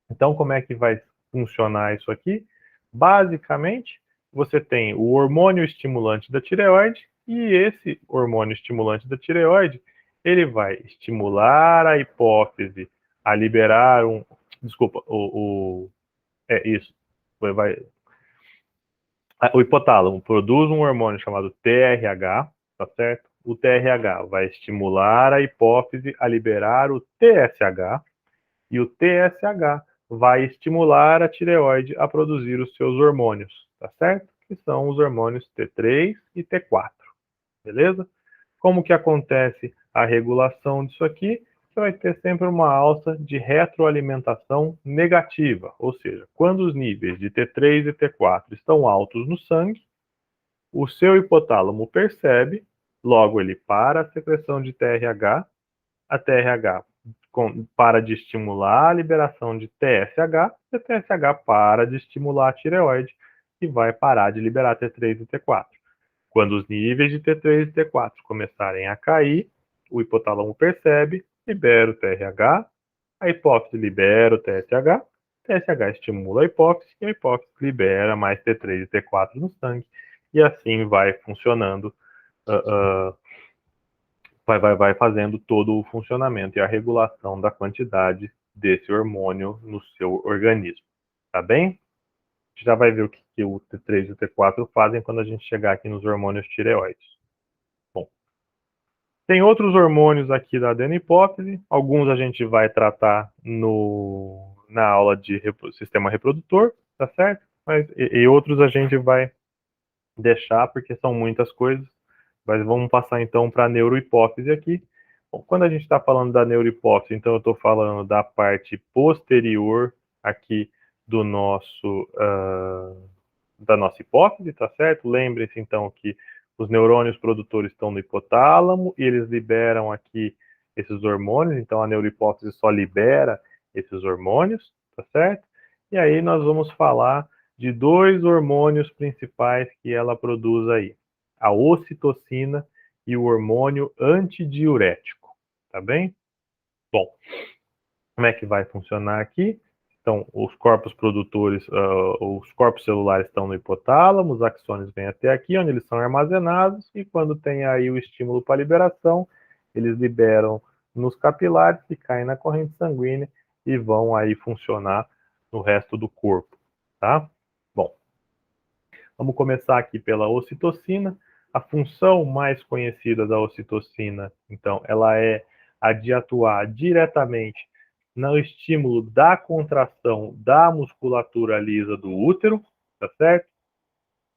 Então, como é que vai funcionar isso aqui? Basicamente, você tem o hormônio estimulante da tireoide e esse hormônio estimulante da tireoide, ele vai estimular a hipófise a liberar desculpa, isso, o hipotálamo produz um hormônio chamado TRH, tá certo? O TRH vai estimular a hipófise a liberar o TSH, e o TSH vai estimular a tireoide a produzir os seus hormônios, tá certo? Que são os hormônios T3 e T4, beleza? Como que acontece a regulação disso aqui? Você vai ter sempre uma alça de retroalimentação negativa, ou seja, quando os níveis de T3 e T4 estão altos no sangue, o seu hipotálamo percebe, logo ele para a secreção de TRH, a TRH para de estimular a liberação de TSH, e a TSH para de estimular a tireoide e vai parar de liberar T3 e T4. Quando os níveis de T3 e T4 começarem a cair, o hipotálamo percebe, libera o TRH, a hipófise libera o TSH, o TSH estimula a hipófise e a hipófise libera mais T3 e T4 no sangue, e assim vai funcionando vai fazendo todo o funcionamento e a regulação da quantidade desse hormônio no seu organismo. Tá bem? A gente já vai ver o que o T3 e o T4 fazem quando a gente chegar aqui nos hormônios tireoides. Bom, tem outros hormônios aqui da adenohipófise, alguns a gente vai tratar na aula de sistema reprodutor, tá certo? E outros a gente vai deixar porque são muitas coisas, mas vamos passar então para a neurohipófise aqui. Bom, quando a gente está falando da neurohipófise, então eu estou falando da parte posterior aqui do nosso da nossa hipófise, tá certo? Lembre-se então que os neurônios produtores estão no hipotálamo e eles liberam aqui esses hormônios, então a neurohipófise só libera esses hormônios, tá certo? E aí nós vamos falar de dois hormônios principais que ela produz aí, a ocitocina e o hormônio antidiurético, tá bem? Bom, como é que vai funcionar aqui? Então, os corpos produtores, os corpos celulares estão no hipotálamo, os axônios vêm até aqui, onde eles são armazenados, e quando tem aí o estímulo para liberação, eles liberam nos capilares que caem na corrente sanguínea e vão aí funcionar no resto do corpo, tá? Bom, vamos começar aqui pela ocitocina. A função mais conhecida da ocitocina, então, ela é a de atuar diretamente no estímulo da contração da musculatura lisa do útero, tá certo?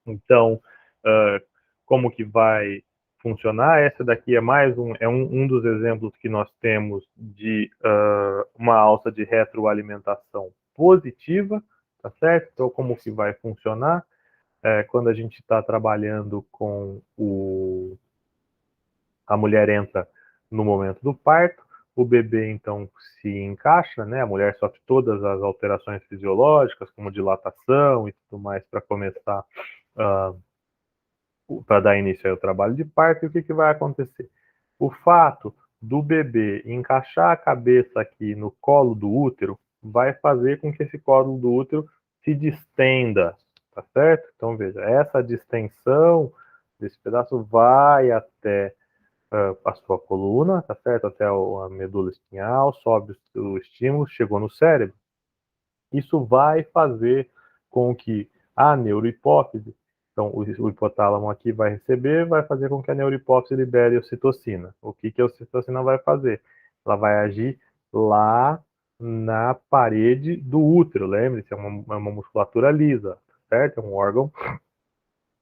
Então, como que vai funcionar? Essa daqui é mais um dos exemplos que nós temos de uma alça de retroalimentação positiva, tá certo? Então, como que vai funcionar? Quando a gente está trabalhando com a mulher entra no momento do parto, o bebê então se encaixa, né? A mulher sofre todas as alterações fisiológicas, como dilatação e tudo mais, para começar, para dar início ao trabalho de parto. E o que vai acontecer? O fato do bebê encaixar a cabeça aqui no colo do útero vai fazer com que esse colo do útero se distenda, tá certo? Então veja, essa distensão desse pedaço vai até a sua coluna, tá certo? Até a medula espinhal, sobe o estímulo, chegou no cérebro. Isso vai fazer com que a neurohipófise, então o hipotálamo aqui vai receber, vai fazer com que a neurohipófise libere ocitocina. O que a ocitocina vai fazer? Ela vai agir lá na parede do útero, lembre-se, é uma musculatura lisa, certo? É um órgão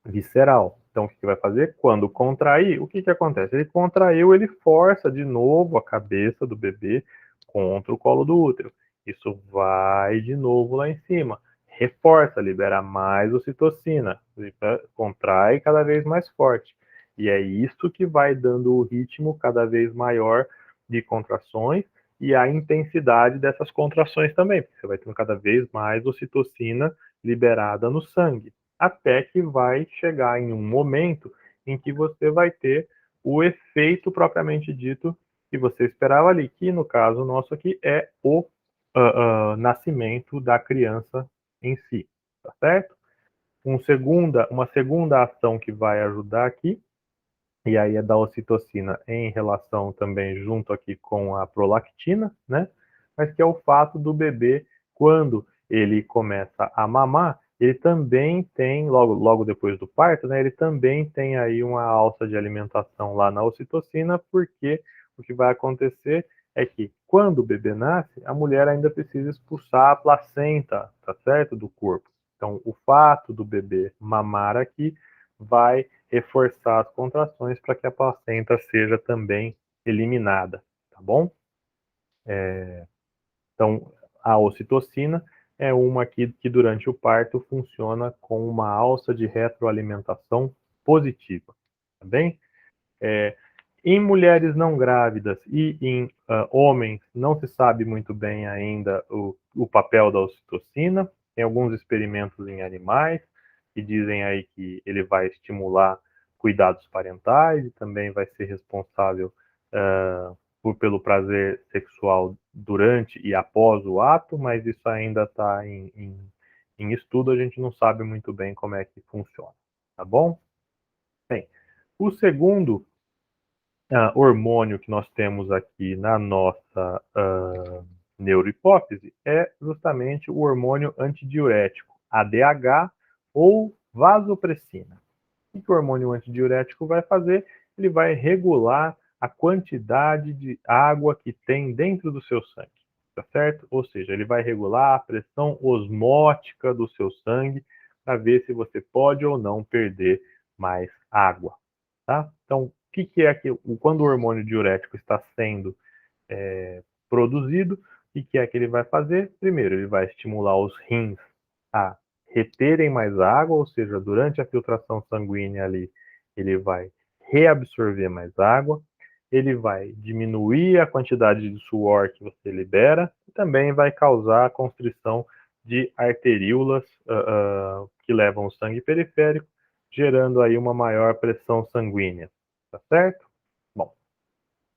visceral. Então, o que vai fazer? Quando contrair, o que acontece? Ele contraiu, ele força de novo a cabeça do bebê contra o colo do útero. Isso vai de novo lá em cima. Reforça, libera mais ocitocina, contrai cada vez mais forte. E é isso que vai dando o ritmo cada vez maior de contrações e a intensidade dessas contrações também, porque você vai tendo cada vez mais ocitocina liberada no sangue, até que vai chegar em um momento em que você vai ter o efeito propriamente dito que você esperava ali, que no caso nosso aqui é o nascimento da criança em si, tá certo? Uma segunda ação que vai ajudar aqui, e aí é da ocitocina em relação também junto aqui com a prolactina, né? Mas que é o fato do bebê, quando ele começa a mamar, ele também tem, logo depois do parto, né? Ele também tem aí uma alça de alimentação lá na ocitocina, porque o que vai acontecer é que quando o bebê nasce, a mulher ainda precisa expulsar a placenta, tá certo? Do corpo. Então, o fato do bebê mamar aqui vai reforçar as contrações para que a placenta seja também eliminada, tá bom? Então, a ocitocina é uma que durante o parto funciona com uma alça de retroalimentação positiva, tá bem? Em mulheres não grávidas e em homens não se sabe muito bem ainda o papel da ocitocina. Tem alguns experimentos em animais que dizem aí que ele vai estimular cuidados parentais e também vai ser responsável pelo prazer sexual durante e após o ato, mas isso ainda está em estudo, a gente não sabe muito bem como é que funciona, tá bom? Bem, o segundo hormônio que nós temos aqui na nossa neurohipófise é justamente o hormônio antidiurético, ADH ou vasopressina. O que o hormônio antidiurético vai fazer? Ele vai regular a quantidade de água que tem dentro do seu sangue, tá certo? Ou seja, ele vai regular a pressão osmótica do seu sangue para ver se você pode ou não perder mais água, tá? Então, o que é que quando o hormônio diurético está sendo produzido, o que é que ele vai fazer? Primeiro, ele vai estimular os rins a reterem mais água, ou seja, durante a filtração sanguínea ali, ele vai reabsorver mais água, ele vai diminuir a quantidade de suor que você libera e também vai causar a constrição de arteríolas que levam o sangue periférico, gerando aí uma maior pressão sanguínea, tá certo? Bom,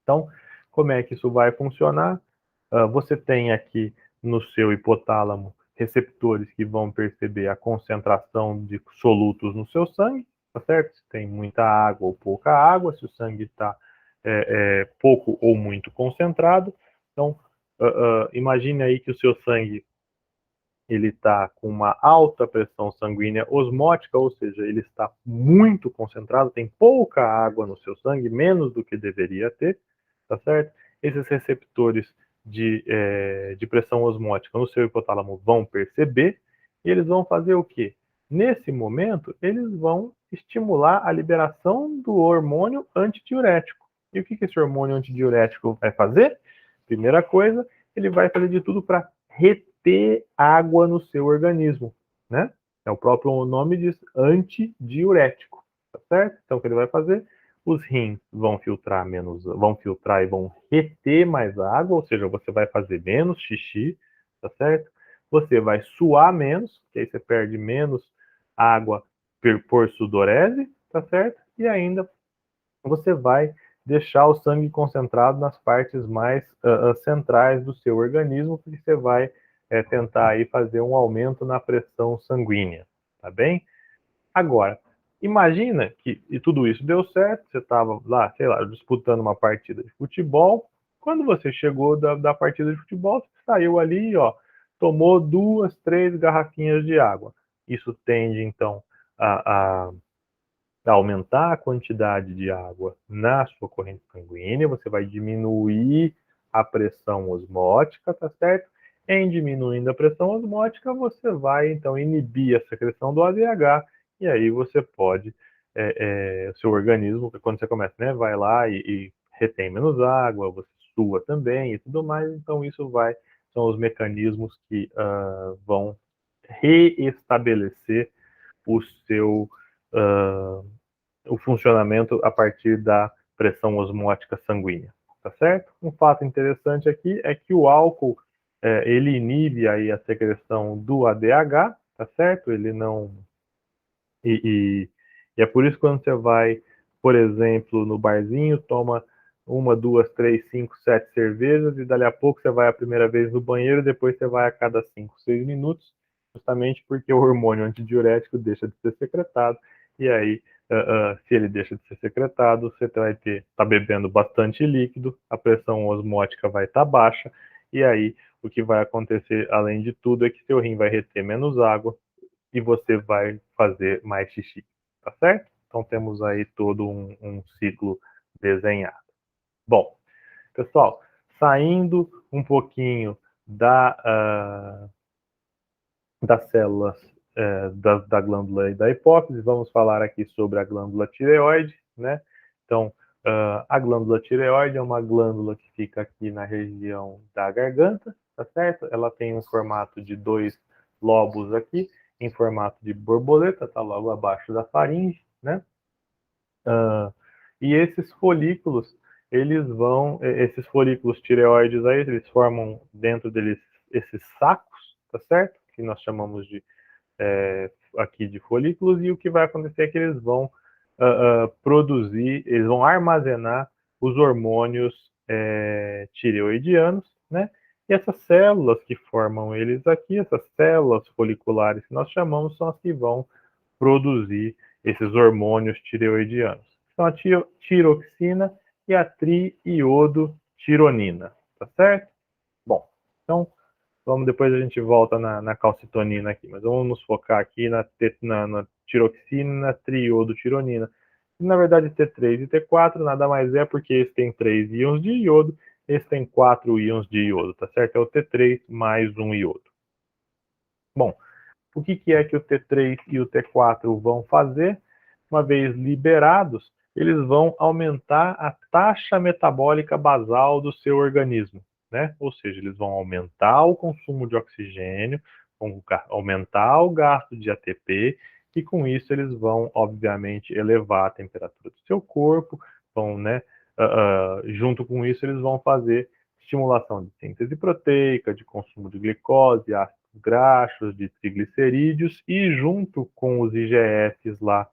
então, como é que isso vai funcionar? Você tem aqui no seu hipotálamo receptores que vão perceber a concentração de solutos no seu sangue, tá certo? Se tem muita água ou pouca água, se o sangue está pouco ou muito concentrado. Então, imagine aí que o seu sangue ele está com uma alta pressão sanguínea osmótica, ou seja, ele está muito concentrado, tem pouca água no seu sangue, menos do que deveria ter, tá certo? Esses receptores de pressão osmótica no seu hipotálamo vão perceber e eles vão fazer o quê? Nesse momento, eles vão estimular a liberação do hormônio antidiurético. E o que esse hormônio antidiurético vai fazer? Primeira coisa, ele vai fazer de tudo para reter água no seu organismo, né? É o próprio nome diz antidiurético, tá certo? Então o que ele vai fazer? Os rins vão filtrar e vão reter mais água, ou seja, você vai fazer menos xixi, tá certo? Você vai suar menos, que aí você perde menos água por sudorese, tá certo? E ainda você vai deixar o sangue concentrado nas partes mais centrais do seu organismo, porque você vai tentar aí fazer um aumento na pressão sanguínea, tá bem? Agora, imagina que e tudo isso deu certo, você estava lá, sei lá, disputando uma partida de futebol, quando você chegou da partida de futebol, você saiu ali, ó, tomou 2, 3 garrafinhas de água. Isso tende, então, a aumentar a quantidade de água na sua corrente sanguínea, você vai diminuir a pressão osmótica, tá certo? Em diminuindo a pressão osmótica, você vai então inibir a secreção do ADH e aí você pode, o seu organismo, quando você começa, né, vai lá e retém menos água, você sua também e tudo mais, então isso são os mecanismos que vão reestabelecer o seu o funcionamento a partir da pressão osmótica sanguínea, tá certo? Um fato interessante aqui é que o álcool ele inibe aí a secreção do ADH, tá certo? Ele não e é por isso que quando você vai, por exemplo, no barzinho, toma 1, 2, 3, 5, 7 cervejas e dali a pouco você vai a primeira vez no banheiro, depois você vai a cada 5, 6 minutos, justamente porque o hormônio antidiurético deixa de ser secretado e aí se ele deixa de ser secretado, você vai tá bebendo bastante líquido, a pressão osmótica vai estar baixa e aí o que vai acontecer, além de tudo, é que seu rim vai reter menos água e você vai fazer mais xixi, tá certo? Então temos aí todo um ciclo desenhado. Bom, pessoal, saindo um pouquinho das células da glândula e da hipófise, vamos falar aqui sobre a glândula tireoide, né? Então, a glândula tireoide é uma glândula que fica aqui na região da garganta, tá certo? Ela tem um formato de 2 lobos aqui, em formato de borboleta, tá logo abaixo da faringe, né? E esses folículos, esses folículos tireoides aí, eles formam dentro deles esses sacos, tá certo? Que nós chamamos de aqui de folículos, e o que vai acontecer é que eles vão produzir, eles vão armazenar os hormônios tireoidianos, né? E essas células que formam eles aqui, essas células foliculares que nós chamamos, são as que vão produzir esses hormônios tireoidianos. Então, a tiroxina e a triiodotironina, tá certo? Bom, então depois a gente volta na calcitonina aqui, mas vamos nos focar aqui na tiroxina e na triiodotironina. Na verdade, T3 e T4 nada mais é porque esse tem 3 íons de iodo, esse tem 4 íons de iodo, tá certo? É o T3 mais um iodo. Bom, o que é que o T3 e o T4 vão fazer? Uma vez liberados, eles vão aumentar a taxa metabólica basal do seu organismo, né? Ou seja, eles vão aumentar o consumo de oxigênio, vão aumentar o gasto de ATP, e com isso eles vão, obviamente, elevar a temperatura do seu corpo, vão, né? Junto com isso, eles vão fazer estimulação de síntese proteica, de consumo de glicose, ácidos graxos, de triglicerídeos, e junto com os IGFs lá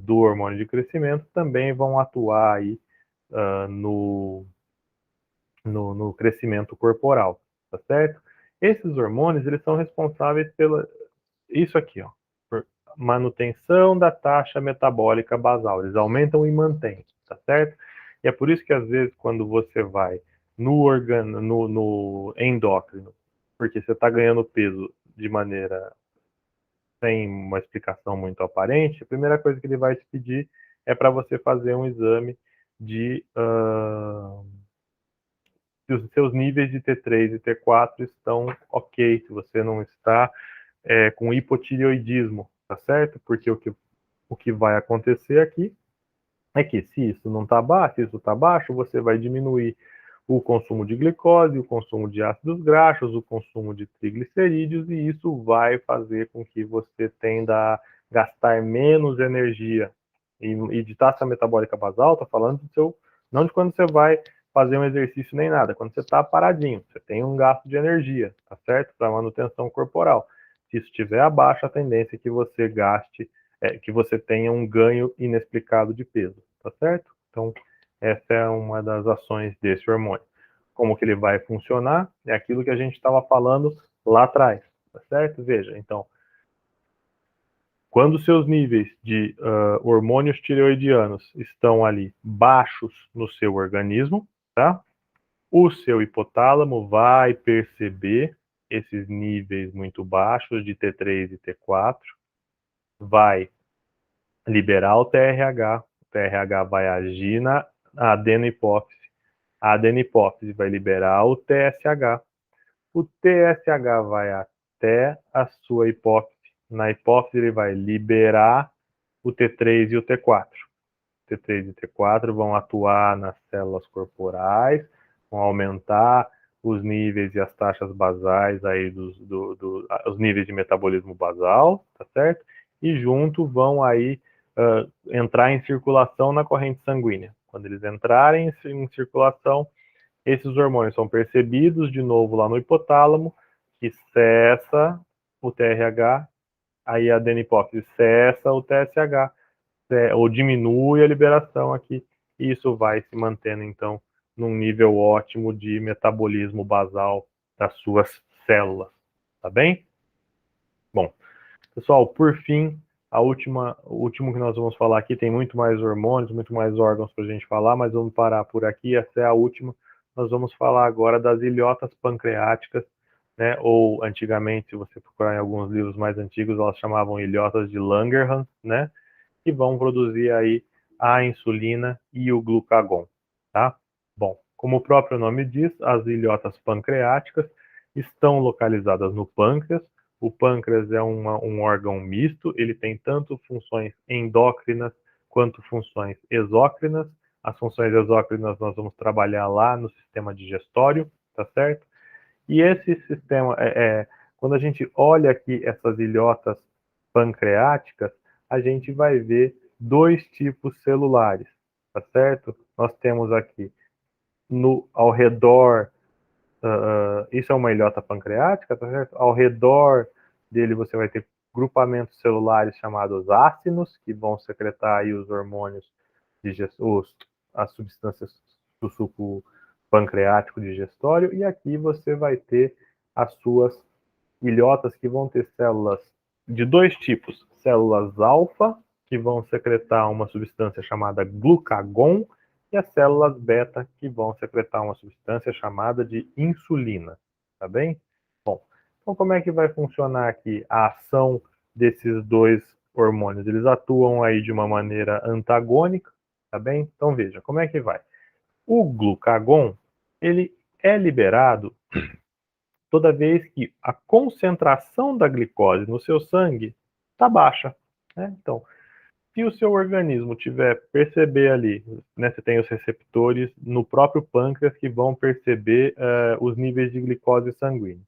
do hormônio de crescimento também vão atuar aí no crescimento corporal, tá certo? Esses hormônios, eles são responsáveis pela isso aqui, ó, por manutenção da taxa metabólica basal. Eles aumentam e mantêm, tá certo? E é por isso que às vezes quando você vai no endócrino, porque você está ganhando peso de maneira sem uma explicação muito aparente, a primeira coisa que ele vai te pedir é para você fazer um exame de se os seus níveis de T3 e T4 estão ok, se você não está com hipotireoidismo, tá certo? Porque o que vai acontecer aqui é que se isso não está baixo, se isso está baixo, você vai diminuir o consumo de glicose, o consumo de ácidos graxos, o consumo de triglicerídeos, e isso vai fazer com que você tenda a gastar menos energia. E de taxa metabólica basal, tá falando do seu, não de quando você vai fazer um exercício nem nada, quando você está paradinho, você tem um gasto de energia, tá certo? Para manutenção corporal. Se isso estiver abaixo, a tendência é que você gaste, que você tenha um ganho inexplicado de peso, tá certo? Então, essa é uma das ações desse hormônio. Como que ele vai funcionar? É aquilo que a gente estava falando lá atrás, tá certo? Veja, então, quando seus níveis de hormônios tireoidianos estão ali baixos no seu organismo, tá? O seu hipotálamo vai perceber esses níveis muito baixos de T3 e T4, vai liberar o TRH vai agir na adenohipófise, a adenohipófise vai liberar o TSH vai até a sua hipófise, na hipófise ele vai liberar o T3 e o T4. O T3 e o T4 vão atuar nas células corporais, vão aumentar os níveis e as taxas basais aí os níveis de metabolismo basal, tá certo? E junto vão aí entrar em circulação na corrente sanguínea. Quando eles entrarem em circulação, esses hormônios são percebidos de novo lá no hipotálamo, que cessa o TRH, aí a adenipófise cessa o TSH, ou diminui a liberação aqui, e isso vai se mantendo, então, num nível ótimo de metabolismo basal das suas células, tá bem? Bom, pessoal, por fim, o último que nós vamos falar aqui, tem muito mais hormônios, muito mais órgãos para a gente falar, mas vamos parar por aqui, essa é a última. Nós vamos falar agora das ilhotas pancreáticas, né? Ou antigamente, se você procurar em alguns livros mais antigos, elas chamavam ilhotas de Langerhans, né? Que vão produzir aí a insulina e o glucagon, tá? Bom, como o próprio nome diz, as ilhotas pancreáticas estão localizadas no pâncreas. O pâncreas é um órgão misto, ele tem tanto funções endócrinas quanto funções exócrinas. As funções exócrinas nós vamos trabalhar lá no sistema digestório, tá certo? E esse sistema, quando a gente olha aqui essas ilhotas pancreáticas, a gente vai ver dois tipos celulares, tá certo? Nós temos aqui ao redor, isso é uma ilhota pancreática, tá certo? Ao redor dele você vai ter grupamentos celulares chamados ácinos, que vão secretar aí os hormônios, as substâncias do suco pancreático digestório, e aqui você vai ter as suas ilhotas que vão ter células de dois tipos, células alfa, que vão secretar uma substância chamada glucagon, e as células beta, que vão secretar uma substância chamada de insulina, tá bem? Bom, então como é que vai funcionar aqui a ação desses dois hormônios? Eles atuam aí de uma maneira antagônica, tá bem? Então veja, como é que vai? O glucagon, ele é liberado toda vez que a concentração da glicose no seu sangue está baixa, né? Então, se o seu organismo tiver perceber ali, né, você tem os receptores no próprio pâncreas que vão perceber os níveis de glicose sanguínea.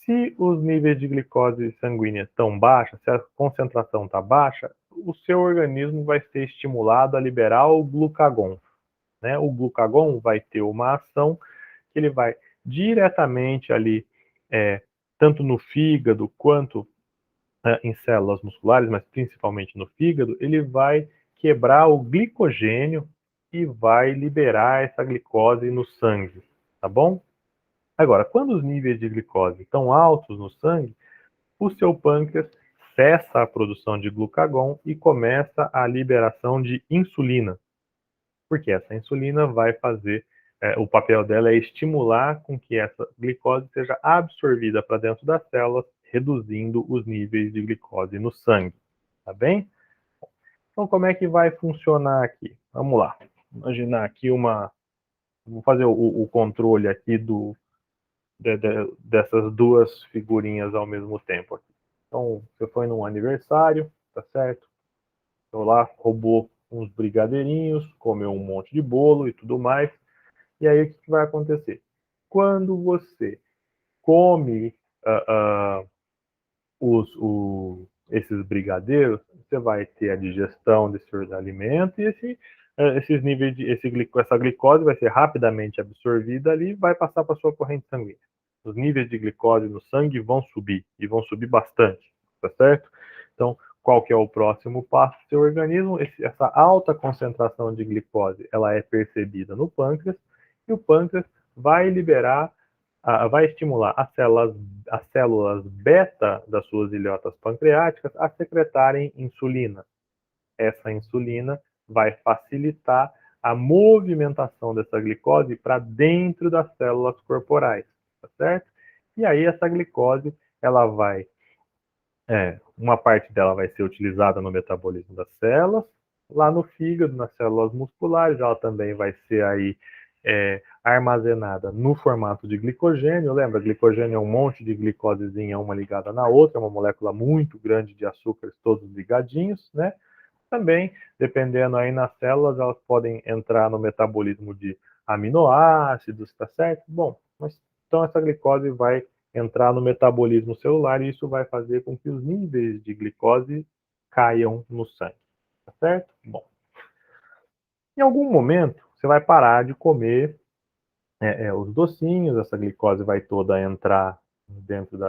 Se os níveis de glicose sanguínea estão baixos, se a concentração está baixa, o seu organismo vai ser estimulado a liberar o glucagon, né? O glucagon vai ter uma ação que ele vai diretamente ali, tanto no fígado quanto em células musculares, mas principalmente no fígado, ele vai quebrar o glicogênio e vai liberar essa glicose no sangue, tá bom? Agora, quando os níveis de glicose estão altos no sangue, o seu pâncreas cessa a produção de glucagon e começa a liberação de insulina, porque essa insulina vai fazer, o papel dela é estimular com que essa glicose seja absorvida para dentro das células, reduzindo os níveis de glicose no sangue, tá bem? Então, como é que vai funcionar aqui? Vamos lá. Imaginar aqui vou fazer o controle aqui dessas duas figurinhas ao mesmo tempo. Aqui. Então, você foi num aniversário, tá certo? Então lá, roubou uns brigadeirinhos, comeu um monte de bolo e tudo mais. E aí, o que vai acontecer? Quando você come esses brigadeiros, você vai ter a digestão desses alimentos e esses níveis essa glicose vai ser rapidamente absorvida ali e vai passar para a sua corrente sanguínea. Os níveis de glicose no sangue vão subir, e vão subir bastante, tá certo? Então, qual que é o próximo passo do seu organismo? Essa alta concentração de glicose, ela é percebida no pâncreas, e o pâncreas vai liberar, vai estimular as células beta das suas ilhotas pancreáticas a secretarem insulina. Essa insulina vai facilitar a movimentação dessa glicose para dentro das células corporais, tá certo? E aí essa glicose, ela vai, uma parte dela vai ser utilizada no metabolismo das células, lá no fígado, nas células musculares, ela também vai ser aí armazenada no formato de glicogênio. Lembra, glicogênio é um monte de glicosezinha, uma ligada na outra, é uma molécula muito grande de açúcares, todos ligadinhos, né? Também, dependendo aí nas células, elas podem entrar no metabolismo de aminoácidos, tá certo? Bom, mas então essa glicose vai entrar no metabolismo celular e isso vai fazer com que os níveis de glicose caiam no sangue, tá certo? Bom, em algum momento você vai parar de comer os docinhos, essa glicose vai toda entrar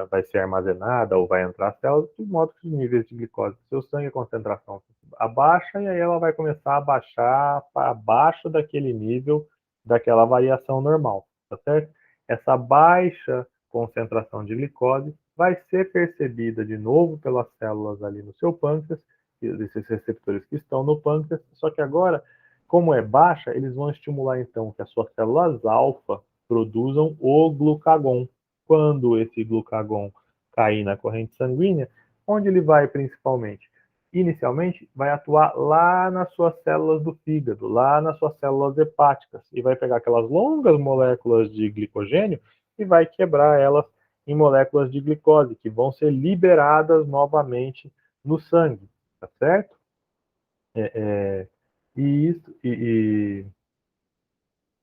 vai ser armazenada ou vai entrar as células, de modo que os níveis de glicose do seu sangue, a concentração abaixa, e aí ela vai começar a baixar para abaixo daquele nível, daquela variação normal, tá certo? Essa baixa concentração de glicose vai ser percebida de novo pelas células ali no seu pâncreas, esses receptores que estão no pâncreas, só que agora, como é baixa, eles vão estimular então que as suas células alfa produzam o glucagon. Quando esse glucagon cair na corrente sanguínea, onde ele vai principalmente? Inicialmente, vai atuar lá nas suas células do fígado, lá nas suas células hepáticas, e vai pegar aquelas longas moléculas de glicogênio e vai quebrar elas em moléculas de glicose, que vão ser liberadas novamente no sangue, tá certo? E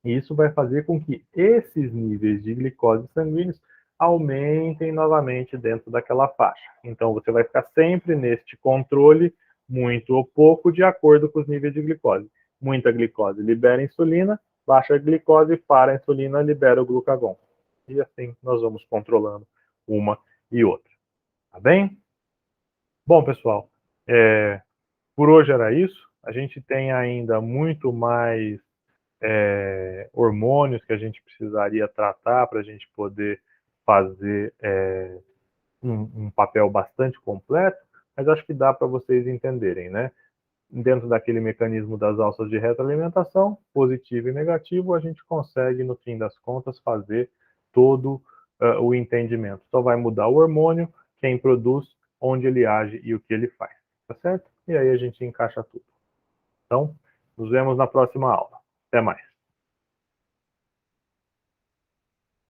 isso vai fazer com que esses níveis de glicose sanguíneos aumentem novamente dentro daquela faixa. Então, você vai ficar sempre neste controle, muito ou pouco, de acordo com os níveis de glicose. Muita glicose libera insulina, baixa glicose para a insulina, libera o glucagon. E assim nós vamos controlando uma e outra. Tá bem? Bom, pessoal, por hoje era isso. A gente tem ainda muito mais hormônios que a gente precisaria tratar para a gente poder fazer um papel bastante completo, mas acho que dá para vocês entenderem, né? dentro daquele mecanismo das alças de retroalimentação, positivo e negativo, a gente consegue, no fim das contas, fazer todo o entendimento. Só vai mudar o hormônio, quem produz, onde ele age e o que ele faz, tá certo? E aí a gente encaixa tudo. Então, nos vemos na próxima aula. Até mais.